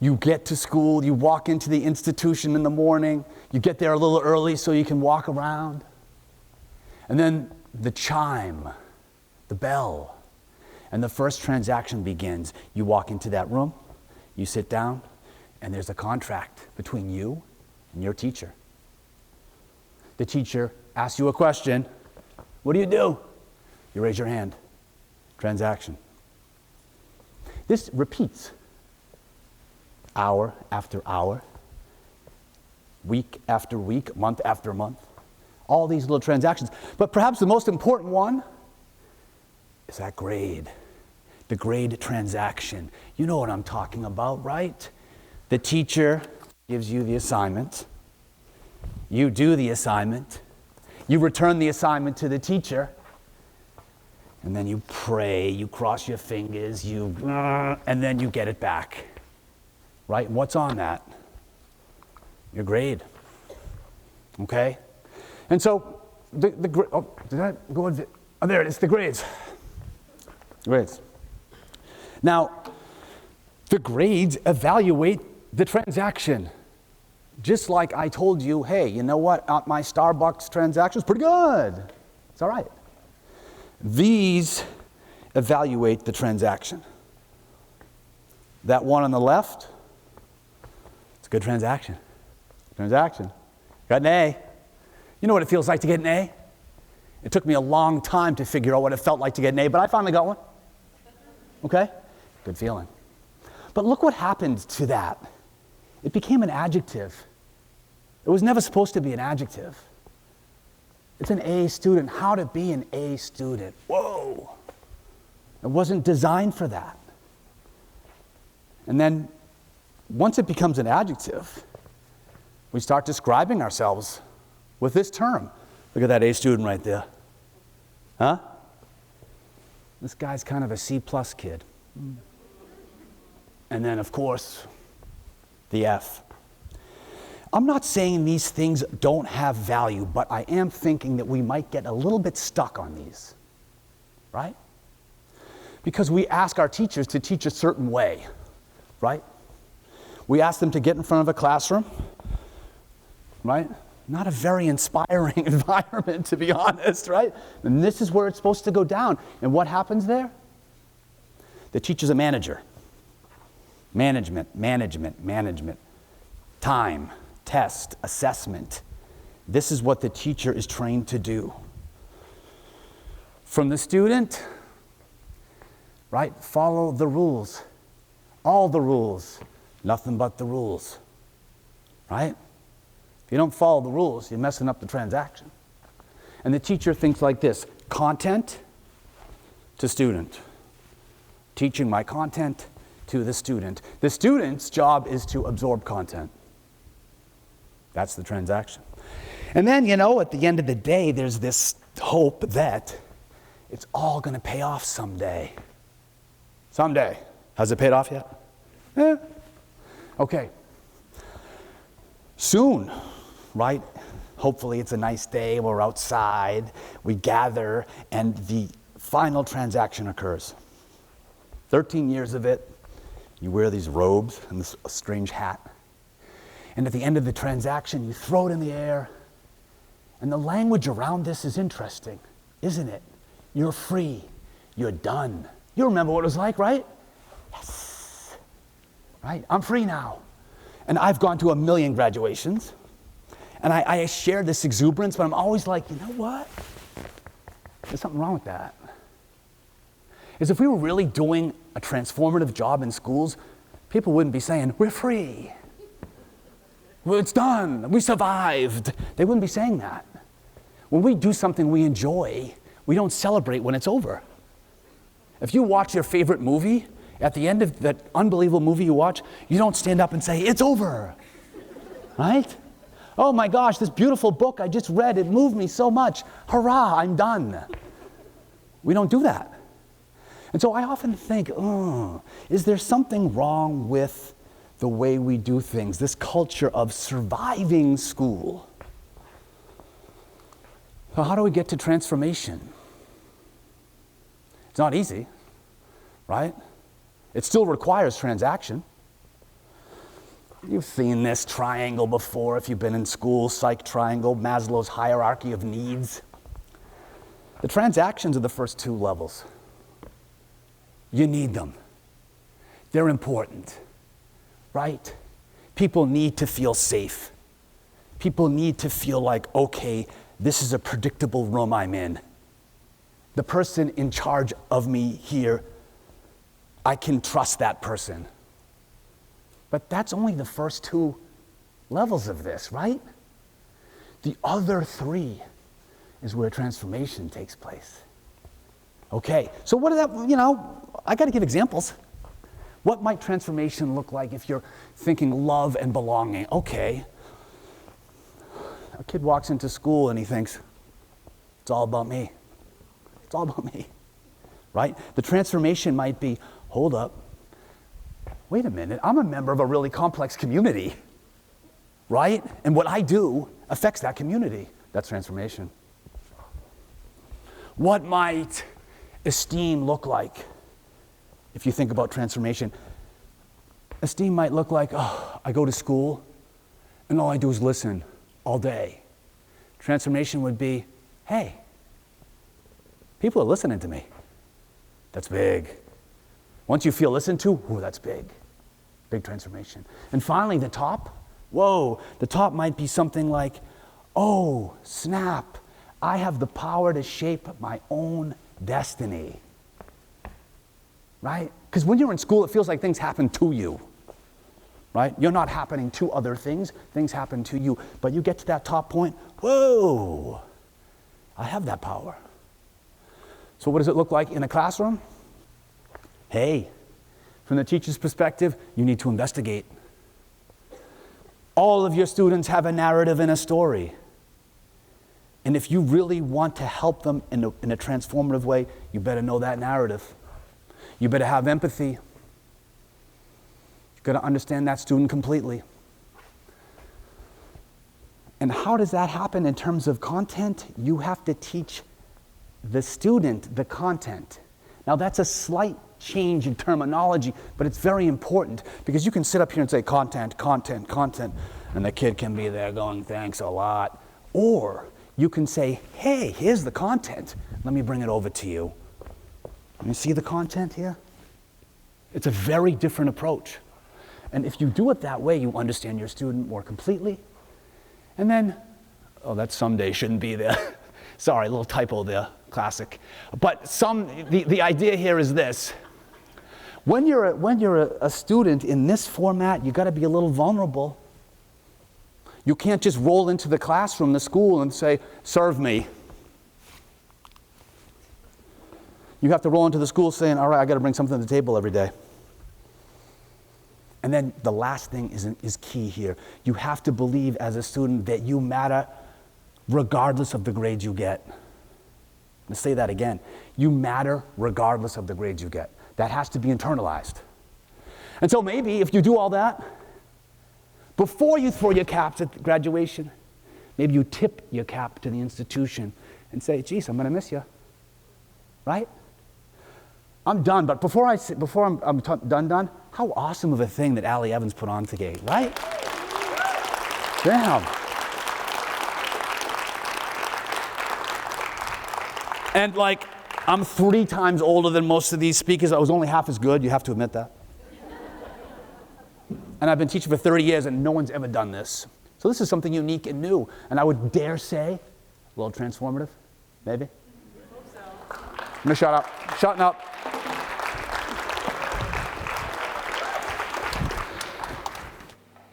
You get to school, you walk into the institution in the morning, you get there a little early so you can walk around. And then the chime, the bell, and the first transaction begins. You walk into that room, you sit down, and there's a contract between you and your teacher. The teacher asks you a question. What do? You raise your hand. Transaction. This repeats hour after hour, week after week, month after month. All these little transactions. But perhaps the most important one is that grade, the grade transaction. You know what I'm talking about, right? The teacher gives you the assignment. You do the assignment. You return the assignment to the teacher. And then you pray, you cross your fingers, and then you get it back. Right? And what's on that? Your grade. Okay? And so, did that go on? Oh, there it is, the grades. Grades. Now, the grades evaluate the transaction. Just like I told you, hey, you know what? My Starbucks transaction is pretty good. It's all right. These evaluate the transaction. That one on the left, it's a good transaction. Transaction. Got an A. You know what it feels like to get an A? It took me a long time to figure out what it felt like to get an A, but I finally got one. Okay? Good feeling. But look what happened to that. It became an adjective. It was never supposed to be an adjective. It's an A student. How to be an A student. Whoa. It wasn't designed for that. And then, once it becomes an adjective, we start describing ourselves with this term. Look at that A student right there. Huh? This guy's kind of a C+ kid. And then, of course, the F. I'm not saying these things don't have value, but I am thinking that we might get a little bit stuck on these, right? Because we ask our teachers to teach a certain way, right? We ask them to get in front of a classroom, right? Not a very inspiring environment, to be honest, right? And this is where it's supposed to go down. And what happens there? The teacher's a manager. Management. Time, test, assessment. This is what the teacher is trained to do. From the student, right? Follow the rules. All the rules. Nothing but the rules. Right? If you don't follow the rules, you're messing up the transaction. And the teacher thinks like this: content to student. Teaching my content, to the student. The student's job is to absorb content. That's the transaction. And then, at the end of the day, there's this hope that it's all going to pay off someday. Someday. Has it paid off yet? Okay. Soon, right? Hopefully it's a nice day, we're outside, we gather, and the final transaction occurs. 13 years of it, you wear these robes and this strange hat. And at the end of the transaction, you throw it in the air. And the language around this is interesting, isn't it? You're free. You're done. You remember what it was like, right? Yes. Right? I'm free now. And I've gone to 1 million graduations. And I share this exuberance, but I'm always like, you know what? There's something wrong with that. Is if we were really doing a transformative job in schools, people wouldn't be saying, we're free. Well, it's done. We survived. They wouldn't be saying that. When we do something we enjoy, we don't celebrate when it's over. If you watch your favorite movie, at the end of that unbelievable movie you watch, you don't stand up and say, it's over. Right? Oh my gosh, this beautiful book I just read, it moved me so much. Hurrah, I'm done. We don't do that. And so I often think, is there something wrong with the way we do things, this culture of surviving school? So how do we get to transformation? It's not easy, right? It still requires transaction. You've seen this triangle before if you've been in school, psych triangle, Maslow's hierarchy of needs. The transactions are the first 2 levels. You need them. They're important, right? People need to feel safe. People need to feel like, okay, this is a predictable room I'm in. The person in charge of me here, I can trust that person. But that's only the first 2 levels of this, right? The other 3 is where transformation takes place. Okay, so what is that, I got to give examples. What might transformation look like if you're thinking love and belonging? Okay, a kid walks into school and he thinks, it's all about me. It's all about me, right? The transformation might be, hold up, wait a minute, I'm a member of a really complex community, right? And what I do affects that community. That's transformation. What might esteem look like if you think about transformation? Esteem might look like, I go to school and all I do is listen all day. Transformation would be, hey, people are listening to me. That's big. Once you feel listened to, that's big. Big transformation. And finally, the top. The top might be something like, oh, snap. I have the power to shape my own destiny. Right? Because when you're in school, it feels like things happen to you. Right? You're not happening to other things. Things happen to you. But you get to that top point, whoa, I have that power. So what does it look like in a classroom? Hey, from the teacher's perspective, you need to investigate. All of your students have a narrative and a story. And if you really want to help them in a transformative way, you better know that narrative. You better have empathy. You've got to understand that student completely. And how does that happen in terms of content? You have to teach the student the content. Now that's a slight change in terminology, but it's very important because you can sit up here and say content, content, content, and the kid can be there going, thanks a lot. Or you can say, hey, here's the content. Let me bring it over to you. You see the content here? It's a very different approach. And if you do it that way, you understand your student more completely. And then, that someday shouldn't be there. Sorry, a little typo there, classic. But the idea here is this. When you're a student in this format, you got to be a little vulnerable. You can't just roll into the classroom, the school, and say, serve me. You have to roll into the school saying, all right, I got to bring something to the table every day. And then the last thing is key here. You have to believe as a student that you matter regardless of the grades you get. Let's say that again. You matter regardless of the grades you get. That has to be internalized. And so maybe if you do all that, before you throw your caps at graduation, maybe you tip your cap to the institution and say, geez, I'm gonna miss you, right? I'm done, but before I'm done, how awesome of a thing that Allie Evans put on today, right? Damn. And like, I'm 3 times older than most of these speakers. I was only half as good, you have to admit that. And I've been teaching for 30 years and no one's ever done this. So this is something unique and new. And I would dare say, a little transformative, maybe? Hope so. I'm gonna shut up, shutting up.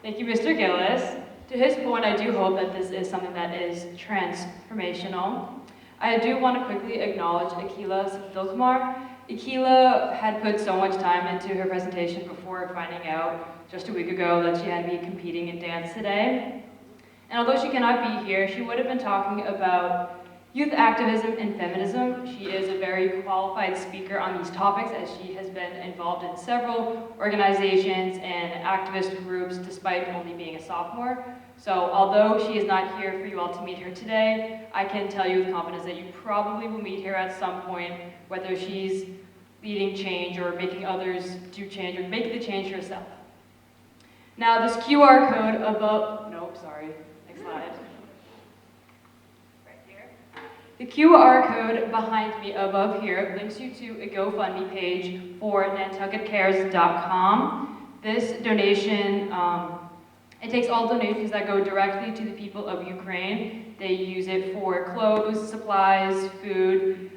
Thank you, Mr. Gillis. To his point, I do hope that this is something that is transformational. I do want to quickly acknowledge Akila Filkumar. Akila had put so much time into her presentation before finding out just a week ago that she had to be competing in dance today. And although she cannot be here, she would have been talking about youth activism and feminism. She is a very qualified speaker on these topics as she has been involved in several organizations and activist groups despite only being a sophomore. So although she is not here for you all to meet her today, I can tell you with confidence that you probably will meet her at some point, whether she's leading change or making others do change or make the change herself. Now this QR code above, nope, sorry, next slide. Right here. The QR code behind me above here links you to a GoFundMe page for nantucketcares.com. This donation, it takes all donations that go directly to the people of Ukraine. They use it for clothes, supplies, food,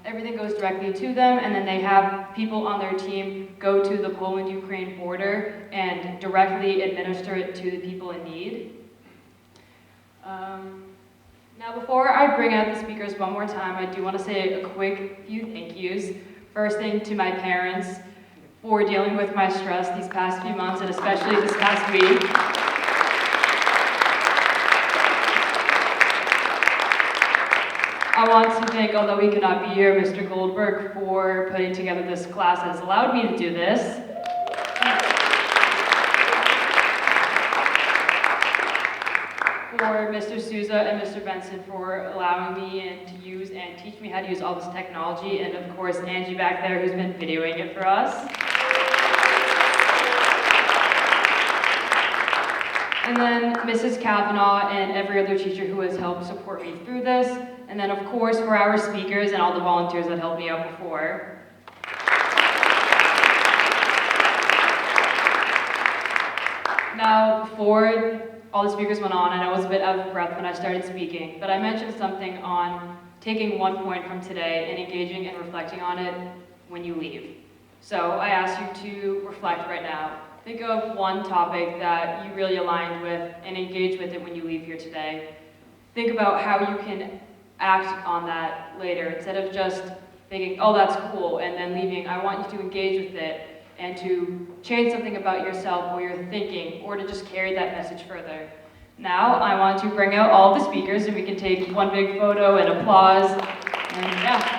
everything goes directly to them, and then they have people on their team go to the Poland-Ukraine border and directly administer it to the people in need. Now before I bring out the speakers one more time, I do want to say a quick few thank yous. First thing to my parents for dealing with my stress these past few months and especially this past week. I want to thank, although he could not be here, Mr. Goldberg for putting together this class that has allowed me to do this. For Mr. Souza and Mr. Benson for allowing me to use and teach me how to use all this technology, and of course Angie back there who's been videoing it for us. And then Mrs. Kavanaugh and every other teacher who has helped support me through this. And then of course for our speakers and all the volunteers that helped me out before. Now before all the speakers went on, and I was a bit out of breath when I started speaking, but I mentioned something on taking one point from today and engaging and reflecting on it when you leave. So I ask you to reflect right now. Think of one topic that you really aligned with and engage with it when you leave here today. Think about how you can act on that later instead of just thinking, oh, that's cool, and then leaving. I want you to engage with it and to change something about yourself or your thinking, or to just carry that message further. Now, I want to bring out all the speakers and we can take one big photo and applause, and yeah.